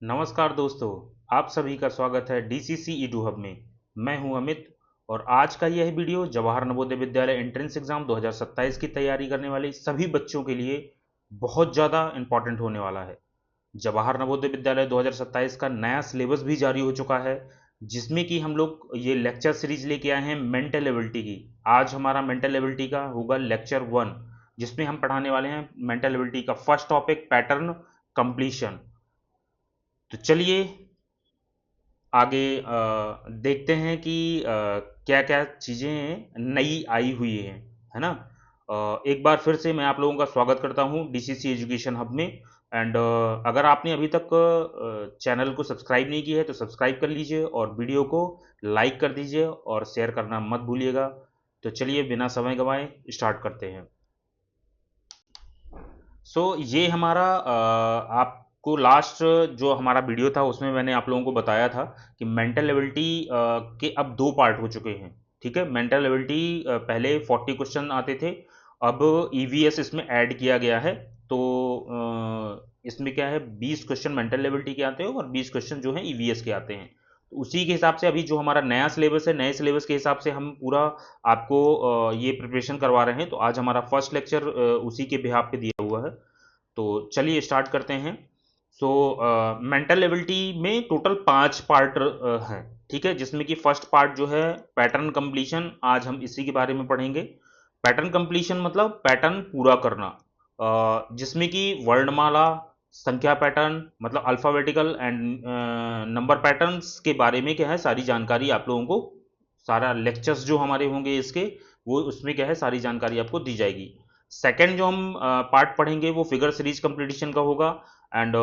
नमस्कार दोस्तों, आप सभी का स्वागत है डीसीसी ईडू हब में। मैं हूं अमित और आज का यह video Jawahar Navodaya Vidyalaya entrance exam 2027 की तैयारी करने वाले सभी बच्चों के लिए बहुत ज़्यादा इम्पॉर्टेंट होने वाला है। जवाहर नवोदय विद्यालय 2027 का नया सिलेबस भी जारी हो चुका है, जिसमें कि हम लोग ये लेक्चर सीरीज लेके आए हैं मेंटल एबिलिटी की। आज हमारा मेंटल एबिलिटी का होगा लेक्चर 1, जिसमें हम पढ़ाने वाले हैं मेंटल एबिलिटी का फर्स्ट टॉपिक पैटर्न कंप्लीशन। तो चलिए आगे देखते हैं कि क्या क्या चीज़ें नई आई हुई हैं, है ना। एक बार फिर से मैं आप लोगों का स्वागत करता हूं डीसीसी एजुकेशन हब में। एंड अगर आपने अभी तक चैनल को सब्सक्राइब नहीं किया है तो सब्सक्राइब कर लीजिए और वीडियो को लाइक कर दीजिए और शेयर करना मत भूलिएगा। तो चलिए बिना समय गंवाए स्टार्ट करते हैं। ये हमारा आपको लास्ट जो हमारा वीडियो था उसमें मैंने आप लोगों को बताया था कि मेंटल एबिलिटी के अब दो पार्ट हो चुके हैं। ठीक है, मेंटल एबिलिटी पहले 40 क्वेश्चन आते थे, अब ईवीएस इसमें ऐड किया गया है। तो इसमें क्या है, 20 क्वेश्चन मेंटल एबिलिटी के आते हैं और 20 क्वेश्चन जो है ईवीएस के आते हैं। तो उसी के हिसाब से अभी जो हमारा नया सिलेबस है, नए सिलेबस के हिसाब से हम पूरा आपको ये प्रिपरेशन करवा रहे हैं। तो आज हमारा फर्स्ट लेक्चर उसी के बिहाफ पे दिया हुआ है। तो चलिए स्टार्ट करते हैं। मेंटल एबिलिटी में टोटल 5 पार्ट हैं। ठीक है, जिसमें कि फर्स्ट पार्ट जो है पैटर्न कंप्लीशन, आज हम इसी के बारे में पढ़ेंगे। पैटर्न कंप्लीशन मतलब पैटर्न पूरा करना, जिसमें कि वर्णमाला, संख्या पैटर्न मतलब अल्फाबेटिकल एंड नंबर पैटर्न्स के बारे में क्या है सारी जानकारी आप लोगों को, सारा लेक्चर्स जो हमारे होंगे इसके, वो उसमें क्या है सारी जानकारी आपको दी जाएगी। सेकंड जो हम पार्ट पढ़ेंगे वो फिगर सीरीज कंप्लीशन का होगा। एंड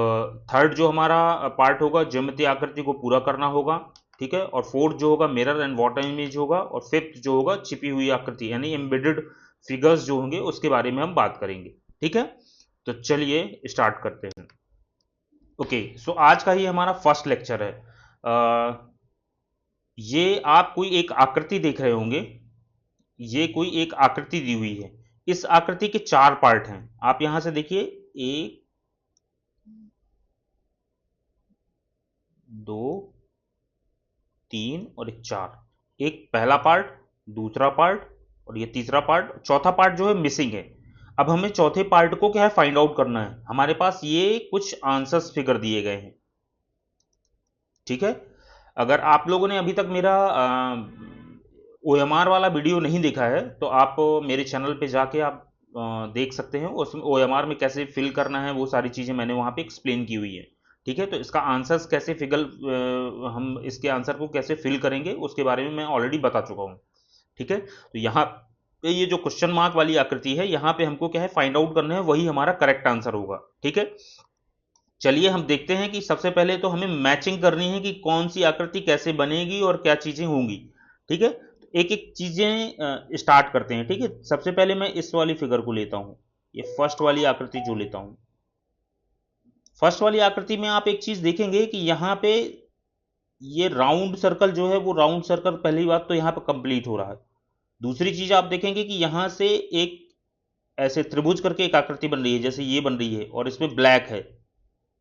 थर्ड जो हमारा पार्ट होगा ज्यामितीय आकृति को पूरा करना होगा। ठीक है, और फोर्थ जो होगा मिरर एंड वाटर इमेज होगा, और फिफ्थ जो होगा छिपी हुई आकृति यानी एम्बेडेड फिगर्स जो होंगे उसके बारे में हम बात करेंगे। ठीक है, तो चलिए स्टार्ट करते हैं। ओके, सो आज का ही हमारा फर्स्ट लेक्चर है। ये आप कोई एक आकृति देख रहे होंगे, ये कोई एक आकृति दी हुई है। इस आकृति के 4 पार्ट हैं, आप यहां से देखिए, एक, दो, तीन और एक चार। एक पहला पार्ट, दूसरा पार्ट और ये तीसरा पार्ट, चौथा पार्ट जो है मिसिंग है। अब हमें चौथे पार्ट को क्या है फाइंड आउट करना है। हमारे पास ये कुछ आंसर्स फिगर दिए गए हैं। ठीक है, अगर आप लोगों ने अभी तक मेरा ओएमआर वाला वीडियो नहीं देखा है तो आप मेरे चैनल पे जाके आप देख सकते हैं। उसमें ओएमआर में कैसे फिल करना है वो सारी चीज़ें मैंने वहाँ पे एक्सप्लेन की हुई है। ठीक है, तो इसका आंसर्स कैसे फिगल हम इसके आंसर को कैसे फिल करेंगे उसके बारे में मैं ऑलरेडी बता चुका हूँ। ठीक है, तो यहाँ पे ये जो क्वेश्चन मार्क वाली आकृति है, यहाँ पे हमको क्या है फाइंड आउट करना है, वही हमारा करेक्ट आंसर होगा। ठीक है, चलिए हम देखते हैं कि सबसे पहले तो हमें मैचिंग करनी है कि कौन सी आकृति कैसे बनेगी और क्या चीजें होंगी। ठीक है, तो एक एक चीजें स्टार्ट करते हैं। ठीक है, सबसे पहले मैं इस वाली फिगर को लेता हूं, ये फर्स्ट वाली आकृति जो लेता हूं। फर्स्ट वाली आकृति में आप एक चीज देखेंगे कि यहाँ पे ये राउंड सर्कल जो है, वो राउंड सर्कल पहली बात तो यहाँ पे कंप्लीट हो रहा है। दूसरी चीज आप देखेंगे कि यहाँ से एक ऐसे त्रिभुज करके एक आकृति बन रही है, जैसे ये बन रही है और इसमें ब्लैक है,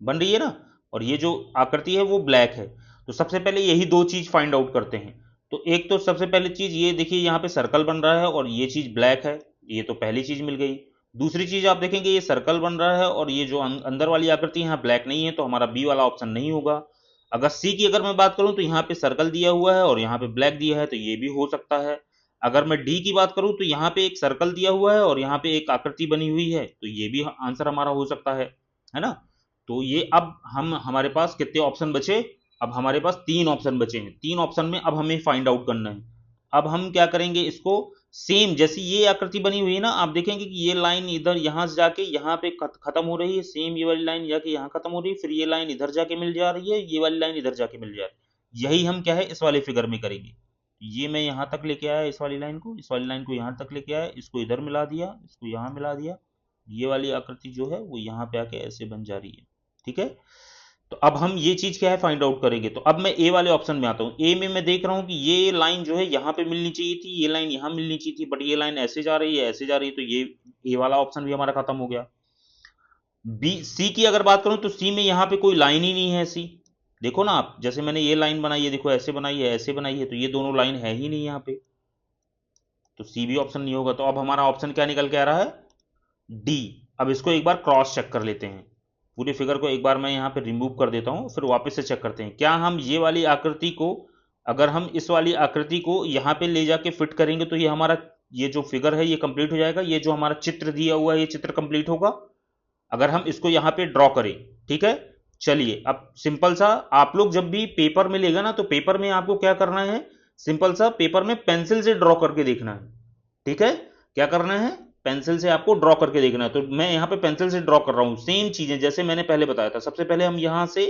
बन रही है ना, और ये जो आकृति है वो ब्लैक है। तो सबसे पहले यही दो चीज फाइंड आउट करते हैं। तो एक तो सबसे पहले चीज ये देखिए, यहाँ पे सर्कल बन रहा है और ये चीज ब्लैक है, ये तो पहली चीज मिल गई। दूसरी चीज आप देखेंगे ये सर्कल बन रहा है और ये जो अंदर वाली आकृति यहाँ ब्लैक नहीं है, तो हमारा बी वाला ऑप्शन नहीं होगा। अगर सी की अगर मैं बात करूं तो यहाँ पे सर्कल दिया हुआ है और यहाँ पे ब्लैक दिया है, तो ये भी हो सकता है। अगर मैं डी की बात करूं तो यहाँ पे एक सर्कल दिया हुआ है और यहाँ पे एक आकृति बनी हुई है, तो ये भी आंसर हमारा हो सकता है ना। तो ये अब हम हमारे पास कितने ऑप्शन बचे, अब हमारे पास 3 ऑप्शन बचे हैं। 3 ऑप्शन में अब हमें फाइंड आउट करना है। अब हम क्या करेंगे, इसको सेम जैसी ये आकृति बनी हुई है ना, आप देखेंगे कि ये लाइन इधर यहाँ से जाके यहाँ पे खत्म हो रही है, सेम ये वाली लाइन जाके यहाँ खत्म हो रही है, फिर ये लाइन इधर जाके मिल जा रही है, ये वाली लाइन इधर जाके मिल जा रही है। यही हम क्या है इस वाले फिगर में करेंगे। ये मैं यहाँ तक लेके आया, इस वाली लाइन को, इस वाली लाइन को यहाँ तक लेके आया, इसको इधर मिला दिया, इसको यहाँ मिला दिया, ये वाली आकृति जो है वो यहाँ पे आके ऐसे बन जा रही है। ठीक है, तो अब हम ये चीज क्या है फाइंड आउट करेंगे। तो अब मैं ए वाले ऑप्शन में आता हूँ। ए में मैं देख रहा हूँ कि ये लाइन जो है यहाँ पे मिलनी चाहिए थी, ये लाइन यहाँ मिलनी चाहिए थी, बट ये लाइन ऐसे जा रही है, ऐसे जा रही है, तो ये ए वाला ऑप्शन भी हमारा खत्म हो गया। बी सी की अगर बात करूं तो सी में यहां पे कोई लाइन ही नहीं है सी। देखो ना आप, जैसे मैंने ये लाइन बनाई है, देखो ऐसे बनाई है ऐसे बनाई है, तो ये दोनों लाइन है ही नहीं यहां पे, तो सी भी ऑप्शन नहीं होगा। तो अब हमारा ऑप्शन क्या निकल के आ रहा है, डी। अब इसको एक बार क्रॉस चेक कर लेते हैं, पूरे फिगर को एक बार मैं यहाँ पे रिमूव कर देता हूँ, फिर वापस से चेक करते हैं क्या हम ये वाली आकृति को, अगर हम इस वाली आकृति को यहाँ पे ले जाके फिट करेंगे तो ये हमारा, ये जो फिगर है ये कंप्लीट हो जाएगा, ये जो हमारा चित्र दिया हुआ है ये चित्र कंप्लीट होगा अगर हम इसको यहाँ पे ड्रॉ करें। ठीक है, चलिए अब सिंपल सा, आप लोग जब भी पेपर में लेगा ना तो पेपर में आपको क्या करना है, सिंपल सा पेपर में पेंसिल से ड्रॉ करके देखना है। ठीक है, क्या करना है, पेंसिल से आपको ड्रॉ करके देखना है। तो मैं यहाँ पे पेंसिल से ड्रॉ कर रहा हूँ, सेम चीजें जैसे मैंने पहले बताया था। सबसे पहले हम यहाँ से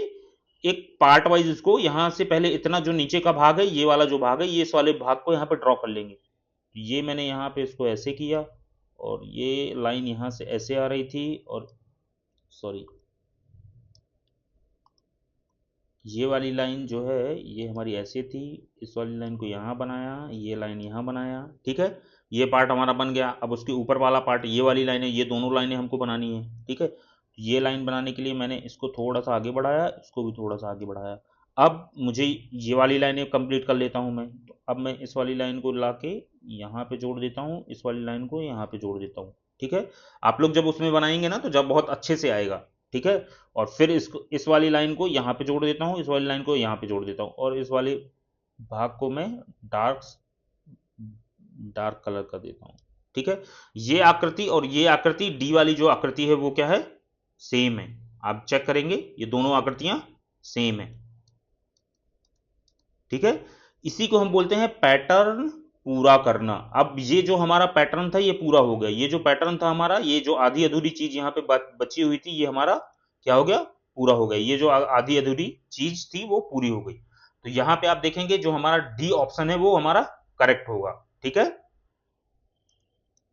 एक पार्ट वाइज इसको, यहाँ से पहले इतना जो नीचे का भाग है, ये वाला जो भाग है, ये इस वाले भाग को यहाँ पे ड्रॉ कर लेंगे। तो ये मैंने यहाँ पे इसको ऐसे किया, और ये लाइन यहाँ से ऐसे आ रही थी, और सॉरी, ये वाली लाइन जो है ये हमारी ऐसे थी, इस वाली लाइन को यहाँ बनाया, ये लाइन यहाँ बनाया। ठीक है, ये पार्ट हमारा बन गया। अब उसके ऊपर वाला पार्ट, ये वाली लाइन है, ये दोनों लाइनें हमको बनानी है। ठीक है, ये लाइन बनाने के लिए मैंने इसको थोड़ा सा आगे बढ़ाया, इसको भी थोड़ा सा आगे बढ़ाया। अब मुझे ये वाली लाइनें कंप्लीट कर लेता हूँ मैं, तो अब मैं इस वाली लाइन को ला के यहाँ पे जोड़ देता हूँ, इस वाली लाइन को यहाँ पे जोड़ देता हूँ। ठीक है, आप लोग जब उसमें बनाएंगे ना तो जब बहुत अच्छे से आएगा। ठीक है, और फिर इसको, इस वाली लाइन को यहाँ पे जोड़ देता हूँ, इस वाली लाइन को यहाँ पे जोड़ देता हूँ, और इस वाले भाग को मैं डार्क डार्क कलर कर देता हूँ। ठीक है, ये आकृति और ये आकृति डी वाली जो आकृति है वो क्या है, सेम है। आप चेक करेंगे ये दोनों आकृतियां सेम है। ठीक है, इसी को हम बोलते हैं पैटर्न पूरा करना। अब ये जो हमारा पैटर्न था ये पूरा हो गया, ये जो पैटर्न था हमारा, ये जो आधी अधूरी चीज यहाँ पे बची हुई थी, ये हमारा क्या हो गया, पूरा हो गया। ये जो आधी अधूरी चीज थी वो पूरी हो गई। तो यहाँ पे आप देखेंगे जो हमारा डी ऑप्शन है वो हमारा करेक्ट होगा। ठीक है,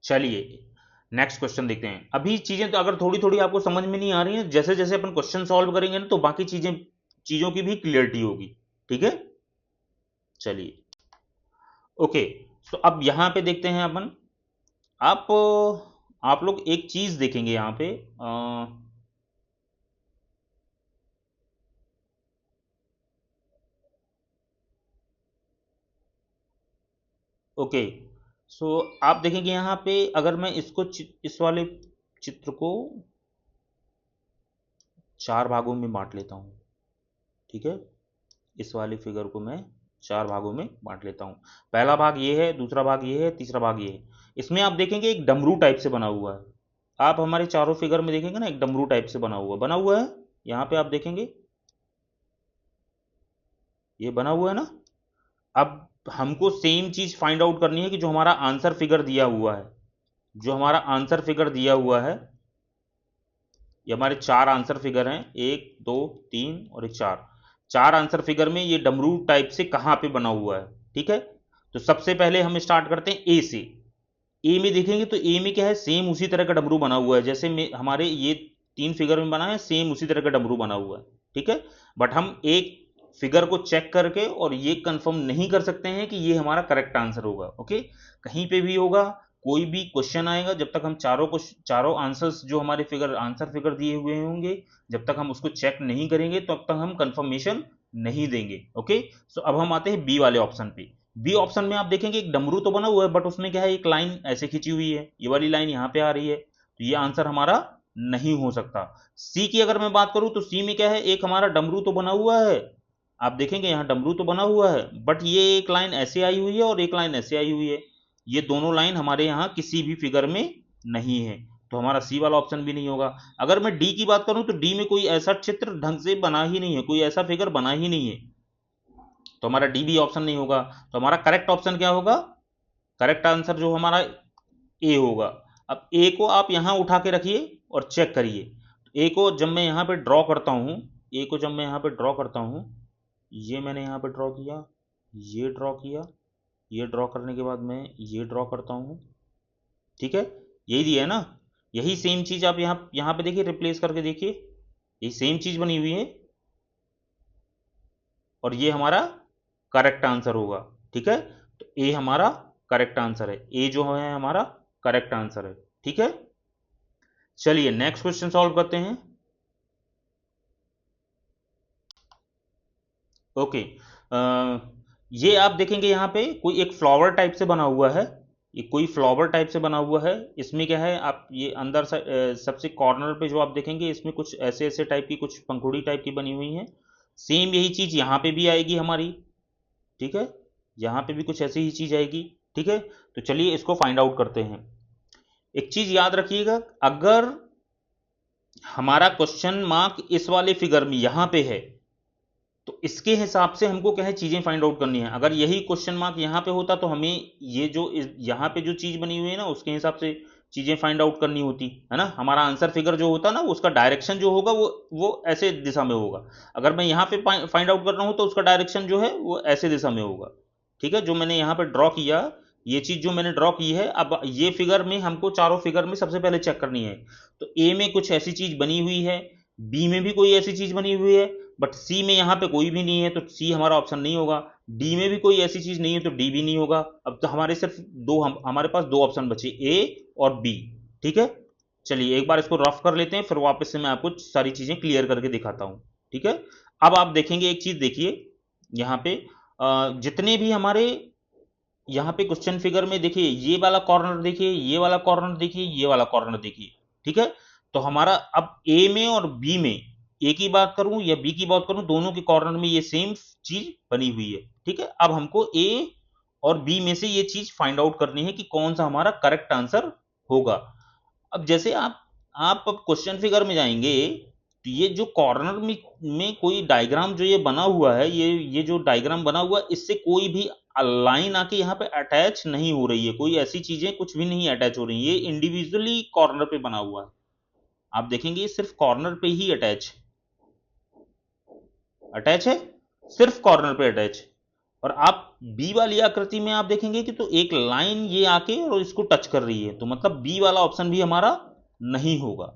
चलिए नेक्स्ट क्वेश्चन देखते हैं। अभी चीजें तो अगर थोड़ी थोड़ी आपको समझ में नहीं आ रही हैं, जैसे जैसे अपन क्वेश्चन सॉल्व करेंगे ना तो बाकी चीजों की भी क्लियरिटी होगी। ठीक है, चलिए ओके। तो अब यहां पे देखते हैं अपन, आप आप लोग एक चीज देखेंगे यहां पे, ओके। सो आप देखेंगे यहां पे, अगर मैं इसको इस वाले चित्र को चार भागों में बांट लेता हूं। ठीक है, इस वाली फिगर को मैं चार भागों में बांट लेता हूं। पहला भाग ये है, दूसरा भाग ये है, तीसरा भाग ये है। इसमें आप देखेंगे एक डमरू टाइप से बना हुआ है। आप हमारे चारों फिगर में देखेंगे ना, एक डमरू टाइप से बना हुआ है। यहां पे आप देखेंगे ये बना हुआ है ना। अब हमको सेम चीज फाइंड आउट करनी है कि जो हमारा आंसर फिगर दिया हुआ है, जो हमारा आंसर फिगर दिया हुआ है, ये हमारे चार आंसर फिगर हैं, एक दो तीन और एक चार। चार आंसर फिगर में ये डमरू टाइप से कहां पे बना हुआ है। ठीक है, तो सबसे पहले हम स्टार्ट करते हैं ए से। ए में देखेंगे तो ए में क्या है, सेम उसी तरह का डमरू बना हुआ है जैसे हमारे ये तीन फिगर में बना है, सेम उसी तरह का डमरू बना हुआ है। ठीक है, बट हम एक फिगर को चेक करके और ये कंफर्म नहीं कर सकते हैं कि ये हमारा करेक्ट आंसर होगा। ओके, कहीं पे भी होगा, कोई भी क्वेश्चन आएगा, जब तक हम चारों आंसर्स जो हमारे आंसर फिगर दिए हुए होंगे, जब तक हम उसको चेक नहीं करेंगे तब तक हम कंफर्मेशन नहीं देंगे। ओके, सो अब हम आते हैं बी वाले ऑप्शन पे। बी ऑप्शन में आप देखेंगे एक डमरू तो बना हुआ है, बट उसमें क्या है, एक लाइन ऐसे खींची हुई है, ये वाली लाइन यहाँ पे आ रही है, तो ये आंसर हमारा नहीं हो सकता। सी की अगर मैं बात करूं तो सी में क्या है, एक हमारा डमरू तो बना हुआ है, आप देखेंगे यहाँ डमरू तो बना हुआ है, बट ये एक लाइन ऐसे आई हुई है और एक लाइन ऐसे आई हुई है। ये दोनों लाइन हमारे यहाँ किसी भी फिगर में नहीं है, तो हमारा सी वाला ऑप्शन भी नहीं होगा। अगर मैं डी की बात करूं तो डी में कोई ऐसा चित्र ढंग से बना ही नहीं है, कोई ऐसा फिगर बना ही नहीं है, तो हमारा डी भी ऑप्शन नहीं होगा। तो हमारा करेक्ट ऑप्शन क्या होगा, करेक्ट आंसर जो हमारा ए होगा। अब ए को आप यहां उठा के रखिए और चेक करिए। ए को जब मैं यहां पे ड्रॉ करता हूं, ए को जब मैं यहां पे ड्रॉ करता हूं, ये मैंने यहां पे ड्रॉ किया, ये ड्रॉ किया, ये ड्रॉ करने के बाद मैं ये ड्रॉ करता हूं। ठीक है, यही दिया है ना, यही सेम चीज आप यहां यहां पे देखिए, रिप्लेस करके देखिए, यही सेम चीज बनी हुई है, और ये हमारा करेक्ट आंसर होगा। ठीक है, तो ए हमारा करेक्ट आंसर है, ए जो है हमारा करेक्ट आंसर है। ठीक है, चलिए नेक्स्ट क्वेश्चन सॉल्व करते हैं। ओके, ये आप देखेंगे यहाँ पे कोई एक फ्लावर टाइप से बना हुआ है, ये कोई फ्लावर टाइप से बना हुआ है। इसमें क्या है, आप ये अंदर से सबसे कॉर्नर पे जो आप देखेंगे इसमें कुछ ऐसे ऐसे टाइप की कुछ पंखुड़ी टाइप की बनी हुई है। सेम यही चीज यहाँ पे भी आएगी हमारी, ठीक है, यहाँ पे भी कुछ ऐसी ही चीज आएगी, ठीक है। तो चलिए इसको फाइंड आउट करते हैं। एक चीज याद रखिएगा, अगर हमारा क्वेश्चन मार्क इस वाले फिगर में यहां पे है तो इसके हिसाब से हमको क्या है चीजें फाइंड आउट करनी है। अगर यही क्वेश्चन मार्क यहां पे होता तो हमें ये जो यहां पे जो चीज बनी हुई है ना उसके हिसाब से चीजें फाइंड आउट करनी होती है ना। हमारा आंसर फिगर जो होता ना उसका डायरेक्शन जो होगा वो ऐसे दिशा में होगा। अगर मैं यहाँ पे फाइंड आउट कर रहा हूं तो उसका डायरेक्शन जो है वो ऐसे दिशा में होगा, ठीक है। जो मैंने यहाँ पे ड्रॉ किया, ये चीज जो मैंने ड्रॉ की है, अब ये फिगर में हमको चारों फिगर में सबसे पहले चेक करनी है। तो ए में कुछ ऐसी चीज बनी हुई है, बी में भी कोई ऐसी चीज बनी हुई है, बट सी में यहाँ पे कोई भी नहीं है तो सी हमारा ऑप्शन नहीं होगा। डी में भी कोई ऐसी चीज नहीं है तो डी भी नहीं होगा। अब तो हमारे सिर्फ हमारे पास दो ऑप्शन बचे, ए और बी, ठीक है। चलिए एक बार इसको रफ कर लेते हैं, फिर वापस से मैं आपको सारी चीजें क्लियर करके दिखाता हूं, ठीक है। अब आप देखेंगे एक चीज, देखिए यहाँ पे जितने भी हमारे यहाँ पे क्वेश्चन फिगर में देखिए, ये वाला कॉर्नर देखिए, ये वाला कॉर्नर देखिए, ये वाला कॉर्नर देखिए, ठीक है। तो हमारा अब ए में और बी में, ए की बात करूं या बी की बात करूं, दोनों के कॉर्नर में ये सेम चीज बनी हुई है, ठीक है। अब हमको ए और बी में से ये चीज फाइंड आउट करनी है कि कौन सा हमारा करेक्ट आंसर होगा। अब जैसे आप अब क्वेश्चन फिगर में जाएंगे तो ये जो कॉर्नर में कोई डायग्राम जो ये बना हुआ है, ये जो डायग्राम बना हुआ है इससे कोई भी लाइन आके यहाँ पे अटैच नहीं हो रही है, कोई ऐसी चीजें कुछ भी नहीं अटैच हो रही है, ये इंडिविजुअली कॉर्नर पे बना हुआ है। आप देखेंगे ये सिर्फ कॉर्नर पे ही अटैच है, सिर्फ कॉर्नर पे अटैच। और आप बी वाली आकृति में आप देखेंगे कि तो एक लाइन ये आके और इसको टच कर रही है, तो मतलब बी वाला ऑप्शन भी हमारा नहीं होगा,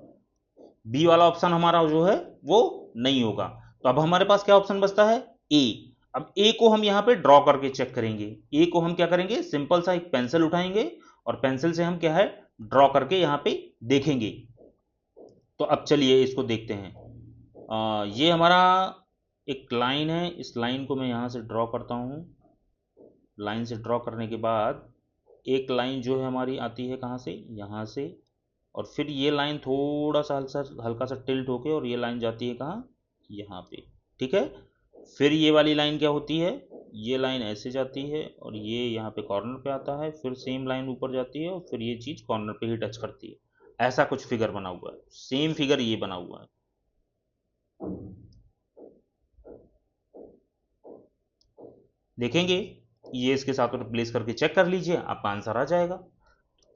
बी वाला ऑप्शन हमारा जो है वो नहीं होगा। तो अब हमारे पास क्या ऑप्शन बचता है, ए। अब ए को हम यहां पे ड्रॉ करके चेक करेंगे। ए को हम क्या करेंगे, सिंपल सा एक पेंसिल उठाएंगे और पेंसिल से हम क्या है ड्रॉ करके यहां पे देखेंगे। तो अब चलिए इसको देखते हैं। ये हमारा एक लाइन है, इस लाइन को मैं यहां से ड्रॉ करता हूं। लाइन से ड्रॉ करने के बाद एक लाइन जो है हमारी आती है कहां से, यहां से, और फिर ये लाइन थोड़ा सा हल्का सा टिल्ट होके और ये लाइन जाती है कहाँ, यहाँ पे, ठीक है। फिर ये वाली लाइन क्या होती है, ये लाइन ऐसे जाती है और ये यहाँ पे कॉर्नर पे आता है, फिर सेम लाइन ऊपर जाती है और फिर ये चीज कॉर्नर पे ही टच करती है। ऐसा कुछ फिगर बना हुआ है, सेम फिगर ये बना हुआ है। देखेंगे ये इसके साथ रिप्लेस करके चेक कर लीजिए, आपका आंसर आ जाएगा।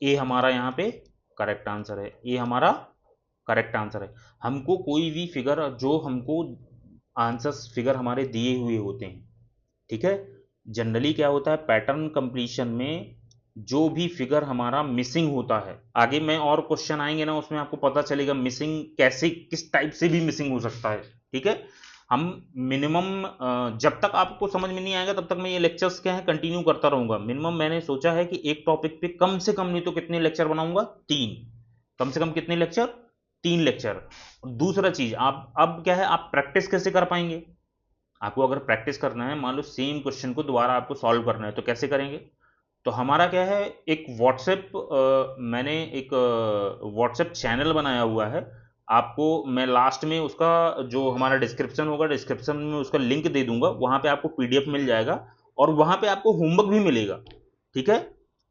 ए हमारा यहाँ पे करेक्ट आंसर है, ए हमारा करेक्ट आंसर है। हमको कोई भी फिगर जो हमको आंसर्स फिगर हमारे दिए हुए होते हैं, ठीक है, जनरली क्या होता है पैटर्न कंप्लीशन में जो भी फिगर हमारा मिसिंग होता है, आगे में और क्वेश्चन आएंगे ना उसमें आपको पता चलेगा मिसिंग कैसे किस टाइप से भी मिसिंग हो सकता है, ठीक है। हम मिनिमम जब तक आपको समझ में नहीं आएगा तब तक मैं ये लेक्चर्स क्या है कंटिन्यू करता रहूंगा। मिनिमम मैंने सोचा है कि एक टॉपिक पे कम से कम नहीं तो कितने लेक्चर बनाऊंगा, 3, कम से कम कितने लेक्चर, 3 लेक्चर। दूसरा चीज आप अब क्या है आप प्रैक्टिस कैसे कर पाएंगे, आपको अगर प्रैक्टिस करना है, मान लो सेम क्वेश्चन को दोबारा आपको सॉल्व करना है तो कैसे करेंगे। तो हमारा क्या है एक व्हाट्सएप, मैंने एक व्हाट्सएप चैनल बनाया हुआ है। आपको मैं लास्ट में उसका जो हमारा डिस्क्रिप्शन होगा, डिस्क्रिप्शन में उसका लिंक दे दूंगा, वहां पे आपको पीडीएफ मिल जाएगा और वहां पे आपको होमवर्क भी मिलेगा, ठीक है।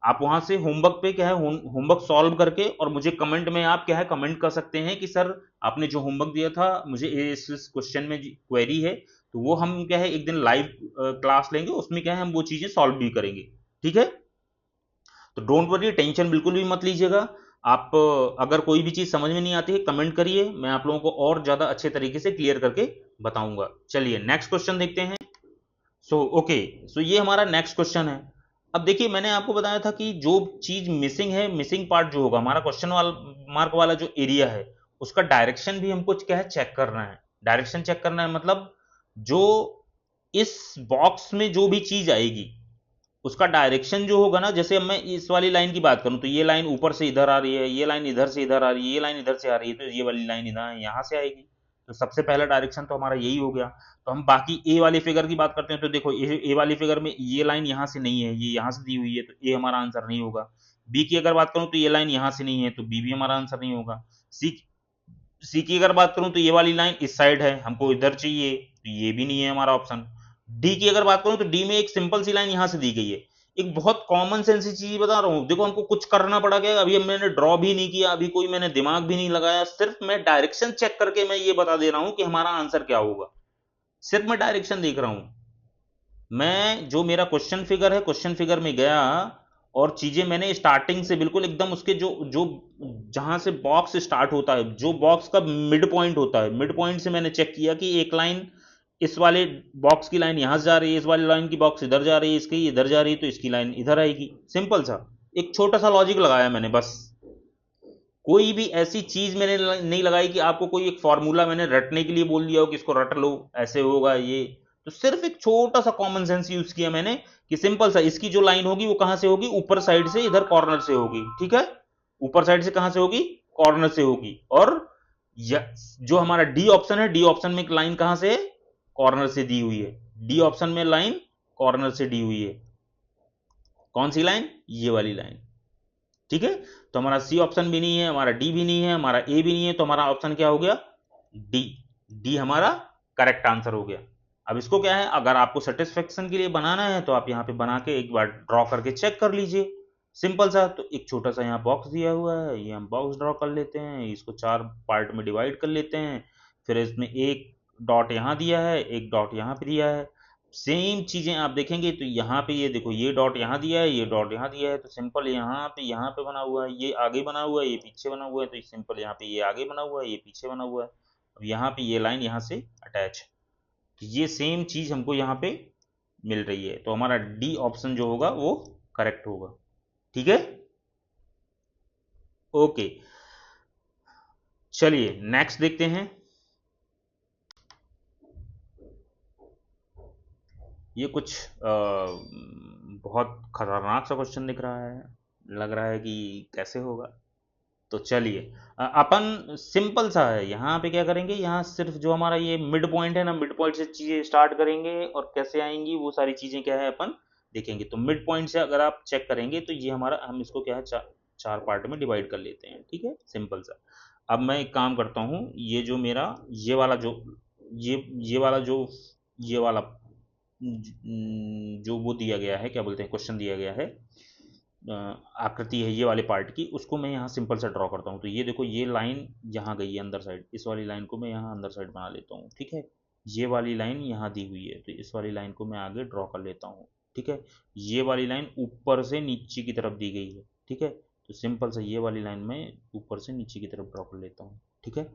आप वहां से होमवर्क पे क्या है होमवर्क सॉल्व करके और मुझे कमेंट में आप क्या है कमेंट कर सकते हैं कि सर आपने जो होमवर्क दिया था मुझे इस क्वेश्चन में क्वेरी है, तो वो हम क्या है एक दिन लाइव क्लास लेंगे, उसमें क्या है हम वो चीजें सॉल्व भी करेंगे, ठीक है। तो डोंट वरी, टेंशन बिल्कुल भी मत लीजिएगा। आप अगर कोई भी चीज समझ में नहीं आती है कमेंट करिए, मैं आप लोगों को और ज्यादा अच्छे तरीके से क्लियर करके बताऊंगा। चलिए नेक्स्ट क्वेश्चन देखते हैं। सो ये हमारा नेक्स्ट क्वेश्चन है। अब देखिए मैंने आपको बताया था कि जो चीज मिसिंग है, मिसिंग पार्ट जो होगा हमारा क्वेश्चन मार्क वाला जो एरिया है उसका डायरेक्शन भी हमको क्या है चेक करना है। डायरेक्शन चेक करना है मतलब जो इस बॉक्स में जो भी चीज आएगी उसका डायरेक्शन जो होगा ना, जैसे अब मैं इस वाली लाइन की बात करूं तो ये लाइन ऊपर से इधर आ रही है, ये लाइन इधर से इधर आ रही है, ये लाइन इधर से आ रही है, तो ये वाली लाइन इधर यहां से आएगी। तो सबसे पहला डायरेक्शन तो हमारा यही हो गया। तो हम बाकी ए वाली फिगर की बात करते हैं, तो देखो ए वाली फिगर में ये लाइन यहां से नहीं है, ये यहां से दी हुई है, तो ए हमारा आंसर नहीं होगा। बी की अगर बात करूं तो ये लाइन यहां से नहीं है, तो बी भी हमारा आंसर नहीं होगा। सी की अगर बात करूं तो ये वाली लाइन इस साइड है, हमको इधर चाहिए, तो ये भी नहीं है हमारा ऑप्शन। डी की अगर बात करूं तो डी में एक सिंपल सी लाइन यहां से दी गई है, एक बहुत कॉमन सेंस चीज बता रहा हूं। देखो हमको कुछ करना पड़ा क्या, अभी मैंने ड्रॉ भी नहीं किया, अभी कोई मैंने दिमाग भी नहीं लगाया, सिर्फ मैं डायरेक्शन चेक करके मैं ये बता दे रहा हूं कि हमारा आंसर क्या होगा। सिर्फ मैं डायरेक्शन देख रहा हूं। मैं जो मेरा क्वेश्चन फिगर है, क्वेश्चन फिगर में गया और चीजें मैंने स्टार्टिंग से बिल्कुल एकदम उसके जो जो जहां से बॉक्स स्टार्ट होता है, जो बॉक्स का मिड पॉइंट होता है, मिड पॉइंट से मैंने चेक किया कि एक लाइन इस वाले बॉक्स की लाइन यहां से जा रही है, इस वाली लाइन की बॉक्स इधर जा रही है, इसकी इधर जा रही है, तो इसकी लाइन इधर आएगी। सिंपल सा एक छोटा सा लॉजिक लगाया मैंने बस। कोई भी ऐसी चीज मैंने नहीं लगाई कि आपको कोई एक फॉर्मूला मैंने रटने के लिए बोल दिया हो कि इसको रट लो ऐसे होगा ये। तो सिर्फ एक छोटा सा कॉमन सेंस यूज किया मैंने कि सिंपल सा इसकी जो लाइन होगी वो कहां से होगी, ऊपर साइड से, इधर कॉर्नर से होगी। ठीक है, ऊपर साइड से कहां से होगी, कॉर्नर से होगी। और जो हमारा डी ऑप्शन है, डी ऑप्शन में एक लाइन कहां से है, कॉर्नर से दी हुई है। डी ऑप्शन में लाइन कॉर्नर से दी हुई है। कौन सी लाइन, ये वाली लाइन। ठीक है, तो हमारा सी ऑप्शन भी नहीं है, हमारा डी भी नहीं है, हमारा ए भी नहीं है, तो हमारा ऑप्शन क्या हो गया, डी। डी हमारा करेक्ट आंसर हो गया। अब इसको क्या है, अगर आपको सेटिस्फेक्शन के लिए बनाना है तो आप यहां पे बना के एक बार ड्रॉ करके चेक कर लीजिए। सिंपल सा, तो एक छोटा सा यहाँ बॉक्स दिया हुआ है, ये हम बॉक्स ड्रॉ कर लेते हैं, इसको 4 पार्ट में डिवाइड कर लेते हैं। फिर इसमें एक डॉट यहाँ दिया है, एक डॉट यहाँ पे दिया है। सेम चीजें आप देखेंगे तो यहाँ पे ये देखो, ये डॉट यहाँ दिया है, ये डॉट यहाँ दिया है, तो सिंपल यहाँ पे बना हुआ है, ये आगे बना हुआ है, ये पीछे बना हुआ है, तो सिंपल यहाँ पे ये आगे बना हुआ है, ये पीछे बना हुआ है। अब यहाँ पे ये लाइन यहाँ से अटैच है, तो ये सेम चीज हमको यहाँ पे मिल रही है, तो हमारा डी ऑप्शन जो होगा वो करेक्ट होगा। ठीक है, ओके, चलिए नेक्स्ट देखते हैं। ये कुछ बहुत खतरनाक सा क्वेश्चन दिख रहा है, लग रहा है कि कैसे होगा। तो चलिए अपन सिंपल सा है, यहाँ पे क्या करेंगे, यहाँ सिर्फ जो हमारा ये मिड पॉइंट है ना, मिड पॉइंट से चीजें स्टार्ट करेंगे और कैसे आएंगी वो सारी चीजें क्या है अपन देखेंगे। तो मिड पॉइंट से अगर आप चेक करेंगे तो ये हमारा, हम इसको क्या है चार पार्ट में डिवाइड कर लेते हैं। ठीक है, सिंपल सा। अब मैं एक काम करता हूँ, ये जो मेरा ये वाला जो ये वाला जो ये वाला जो वो दिया गया है, क्या बोलते हैं, क्वेश्चन दिया गया है, आकृति है ये वाले पार्ट की, उसको मैं यहाँ सिंपल सा ड्रॉ करता हूँ। तो ये देखो, ये लाइन यहाँ गई है अंदर साइड, इस वाली लाइन को मैं यहाँ अंदर साइड बना लेता हूँ। ठीक है, ये वाली लाइन यहाँ दी हुई है, तो इस वाली लाइन को मैं आगे ड्रॉ कर लेता हूँ। ठीक है, ये वाली लाइन ऊपर से नीचे की तरफ दी गई है। ठीक है, तो सिंपल सा ये वाली लाइन मैं ऊपर से नीचे की तरफ ड्रॉ कर लेता हूँ। ठीक है,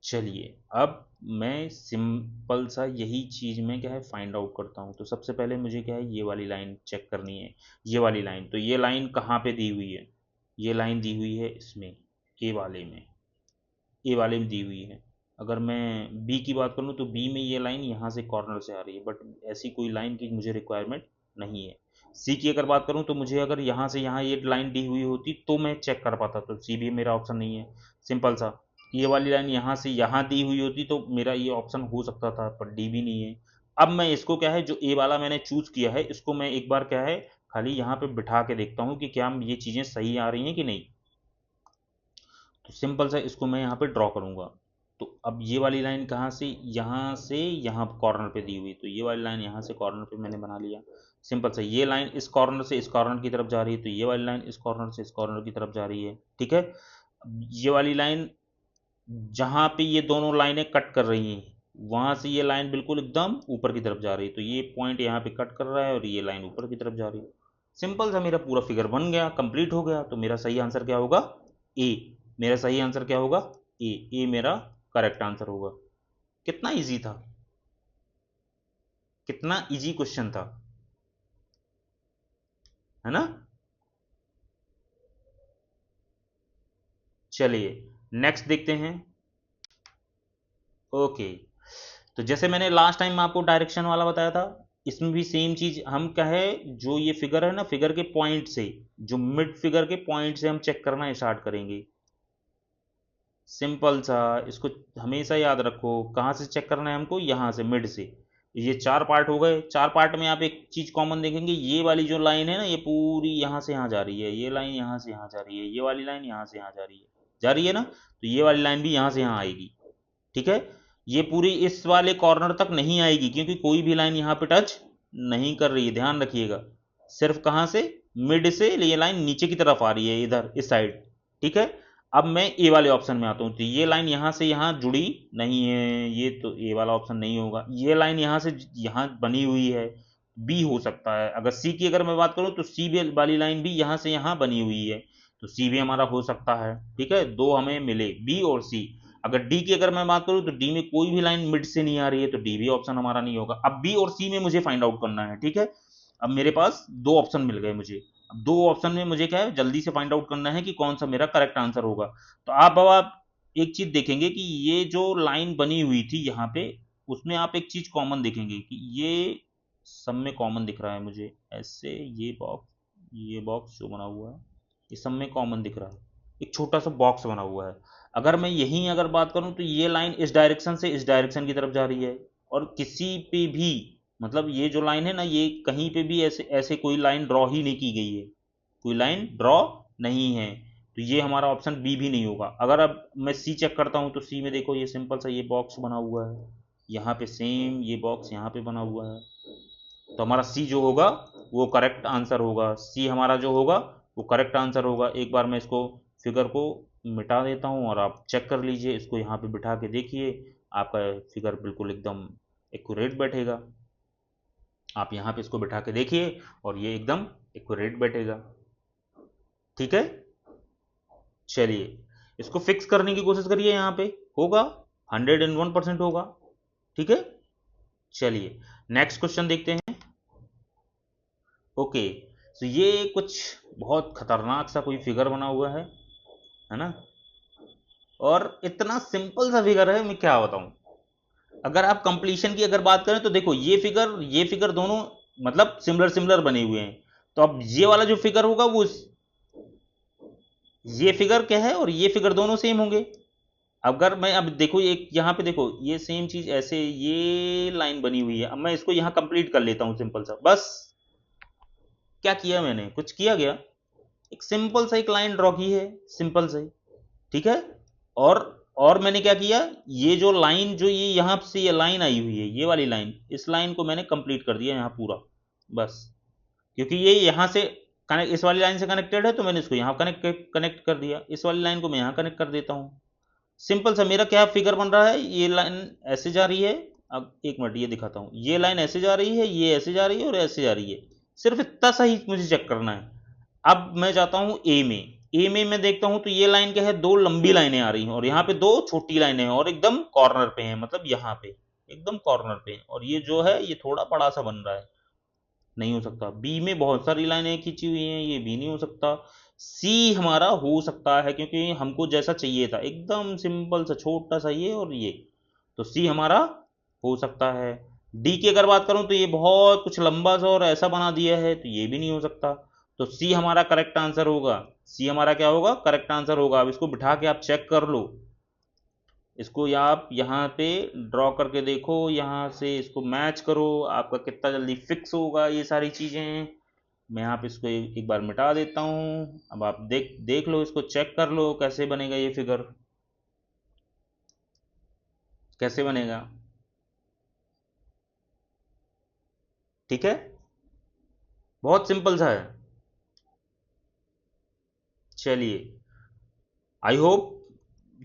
चलिए अब मैं सिंपल सा यही चीज़ में क्या है फाइंड आउट करता हूँ। तो सबसे पहले मुझे क्या है, ये वाली लाइन चेक करनी है। ये वाली लाइन, तो ये लाइन कहाँ पे दी हुई है, ये लाइन दी हुई है इसमें, ए वाले में, ए वाले में दी हुई है। अगर मैं बी की बात करूँ तो बी में ये लाइन यहाँ से कॉर्नर से आ रही है, बट ऐसी कोई लाइन की मुझे रिक्वायरमेंट नहीं है। सी की अगर बात करूँ तो मुझे अगर यहाँ से यहाँ ये लाइन दी हुई होती तो मैं चेक कर पाता, तो सी भी मेरा ऑप्शन नहीं है। सिंपल सा, ये वाली लाइन यहाँ से यहाँ दी हुई होती तो मेरा ये ऑप्शन हो सकता था, पर डी भी नहीं है। अब मैं इसको क्या है, जो ए वाला मैंने चूज किया है, इसको मैं एक बार क्या है खाली यहाँ पे बिठा के देखता हूँ कि क्या ये चीज़ें सही आ रही हैं कि नहीं। तो सिंपल सा इसको मैं यहाँ पे ड्रॉ करूँगा। तो अब ये वाली लाइन कहाँ से यहाँ कॉर्नर पे दी हुई, तो ये वाली लाइन यहाँ से कॉर्नर पे मैंने बना लिया। सिंपल सा, ये लाइन इस कॉर्नर से इस कॉर्नर की तरफ जा रही है, तो ये वाली लाइन इस कॉर्नर से इस कॉर्नर की तरफ जा रही है। ठीक है, ये वाली लाइन जहाँ पे ये दोनों लाइनें कट कर रही हैं, वहाँ से ये लाइन बिल्कुल एकदम ऊपर की तरफ जा रही है, तो ये पॉइंट यहाँ पे कट कर रहा है और ये लाइन ऊपर की तरफ जा रही है। सिंपल सा मेरा पूरा फिगर बन गया, कंप्लीट हो गया। तो मेरा सही आंसर क्या होगा, ए। मेरा सही आंसर क्या होगा, ए। ए मेरा करेक्ट आंसर होगा। कितना इजी था, कितना इजी क्वेश्चन था, है ना। चलिए नेक्स्ट देखते हैं। ओके, तो जैसे मैंने लास्ट टाइम आपको डायरेक्शन वाला बताया था, इसमें भी सेम चीज हम क्या है, जो ये फिगर है ना, फिगर के पॉइंट से, जो मिड फिगर के पॉइंट से हम चेक करना स्टार्ट करेंगे। सिंपल सा, इसको हमेशा याद रखो। कहाँ से चेक करना है हमको? यहाँ से, मिड से। ये चार पार्ट हो गए। चार पार्ट में आप एक चीज कॉमन देखेंगे, ये वाली जो लाइन है ना, ये पूरी यहाँ से यहाँ जा रही है, ये लाइन यहाँ से यहाँ जा रही है, ये वाली लाइन यहाँ से यहाँ जा रही है ना, तो ये वाली लाइन भी यहाँ से यहाँ आएगी। ठीक है, ये पूरी इस वाले कॉर्नर तक नहीं आएगी, क्योंकि कोई भी लाइन यहाँ पे टच नहीं कर रही है, ध्यान रखिएगा। सिर्फ कहाँ से? मिड से ये लाइन नीचे की तरफ आ रही है, इधर इस साइड। ठीक है, अब मैं ए वाले ऑप्शन में आता हूँ, तो ये लाइन यहाँ से यहाँ जुड़ी नहीं है, ये तो ए वाला ऑप्शन नहीं होगा। ये लाइन यहाँ से यहाँ बनी हुई है, बी हो सकता है। अगर सी की अगर मैं बात करूँ, तो सी वाली लाइन भी यहाँ से यहाँ बनी हुई है, तो सी भी हमारा हो सकता है। ठीक है, दो हमें मिले, बी और सी। अगर डी की अगर मैं बात करूँ, तो डी में कोई भी लाइन मिड से नहीं आ रही है, तो डी भी ऑप्शन हमारा नहीं होगा। अब बी और सी में मुझे फाइंड आउट करना है। ठीक है, अब मेरे पास दो ऑप्शन मिल गए मुझे। अब दो ऑप्शन में मुझे क्या है, जल्दी से फाइंड आउट करना है कि कौन सा मेरा करेक्ट आंसर होगा। तो आप एक चीज देखेंगे कि ये जो लाइन बनी हुई थी यहाँ पे, उसमें आप एक चीज कॉमन देखेंगे कि ये सब में कॉमन दिख रहा है मुझे, ऐसे ये बॉक्स जो बना हुआ है, ये सब में कॉमन दिख रहा है। एक छोटा सा बॉक्स बना हुआ है। अगर मैं यहीं अगर बात करूं, तो ये लाइन इस डायरेक्शन से इस डायरेक्शन की तरफ जा रही है, और किसी पे भी, मतलब ये जो लाइन है ना, ये कहीं पे भी ऐसे ऐसे कोई लाइन ड्रॉ ही नहीं की गई है, कोई लाइन ड्रॉ नहीं है, तो ये हमारा ऑप्शन बी भी नहीं होगा। अगर अब मैं सी चेक करता हूँ, तो सी में देखो, ये सिंपल सा ये बॉक्स बना हुआ है, यहाँ पे सेम ये बॉक्स यहाँ पे बना हुआ है, तो हमारा सी जो होगा वो करेक्ट आंसर होगा। सी हमारा जो होगा वो करेक्ट आंसर होगा। एक बार मैं इसको फिगर को मिटा देता हूँ, और आप चेक कर लीजिए, इसको यहाँ पे बिठा के देखिए, आपका फिगर बिल्कुल एकदम एक्यूरेट बैठेगा। आप यहाँ पे इसको बिठा के देखिए, और ये एकदम एक्यूरेट बैठेगा। ठीक है, चलिए इसको फिक्स करने की कोशिश करिए, यहाँ पे होगा 101% होगा। ठीक है, चलिए नेक्स्ट क्वेश्चन देखते हैं। ओके, तो ये कुछ बहुत खतरनाक सा कोई फिगर बना हुआ है ना, और इतना सिंपल सा फिगर है, मैं क्या बताऊं। अगर आप कंप्लीशन की अगर बात करें, तो देखो ये फिगर दोनों मतलब सिमिलर सिमिलर बने हुए हैं। तो अब ये वाला जो फिगर होगा वो ये फिगर क्या है, और ये फिगर दोनों सेम होंगे। अगर मैं अब देखो, एक यहाँ पे देखो, ये सेम चीज ऐसे ये लाइन बनी हुई है। अब मैं इसको यहाँ कंप्लीट कर लेता हूँ, सिंपल सा, बस क्या किया मैंने, कुछ किया गया, एक सिंपल सा एक लाइन ड्रॉ की है, सिंपल से। ठीक है, और और मैंने क्या किया, ये जो लाइन जो ये यहाँ से ये लाइन आई हुई है, ये वाली लाइन, इस लाइन को मैंने कंप्लीट कर दिया यहाँ पूरा, बस। क्योंकि ये यहाँ से कनेक्ट, इस वाली लाइन से कनेक्टेड है, तो मैंने इसको यहाँ कनेक्ट कनेक्ट कर दिया। इस वाली लाइन को मैं यहाँ कनेक्ट कर देता हूँ। सिंपल सा मेरा क्या फिगर बन रहा है, ये लाइन ऐसे जा रही है। अब एक मिनट ये दिखाता हूँ, ये लाइन ऐसे जा रही है, ये ऐसे जा रही है, और ऐसे जा रही है। सिर्फ इतना सा ही मुझे चेक करना है। अब मैं जाता हूँ ए में। ए में मैं देखता हूँ, तो ये लाइन क्या है, दो लंबी लाइनें आ रही हैं, और यहाँ पे दो छोटी लाइनें हैं, और एकदम कॉर्नर पे हैं, मतलब यहाँ पे एकदम कॉर्नर पे हैं, और ये जो है ये थोड़ा बड़ा सा बन रहा है। नहीं हो सकता। बी में बहुत सारी लाइनें खींची हुई हैं, ये भी नहीं हो सकता। सी हमारा हो सकता है, क्योंकि हमको जैसा चाहिए था, एकदम सिंपल सा छोटा सा ये और ये, तो सी हमारा हो सकता है। डी की अगर बात करूं, तो ये बहुत कुछ लंबा सा और ऐसा बना दिया है, तो ये भी नहीं हो सकता। तो सी हमारा करेक्ट आंसर होगा। सी हमारा क्या होगा, करेक्ट आंसर होगा। अब इसको बिठा के आप चेक कर लो, इसको या आप यहाँ पे ड्रॉ करके देखो, यहाँ से इसको मैच करो, आपका कितना जल्दी फिक्स होगा ये सारी चीज़ें। मैं यहाँ पे इसको एक बार मिटा देता हूँ। अब आप देख देख लो, इसको चेक कर लो कैसे बनेगा ये फिगर, कैसे बनेगा। ठीक है, बहुत सिंपल सा है। चलिए, आई होप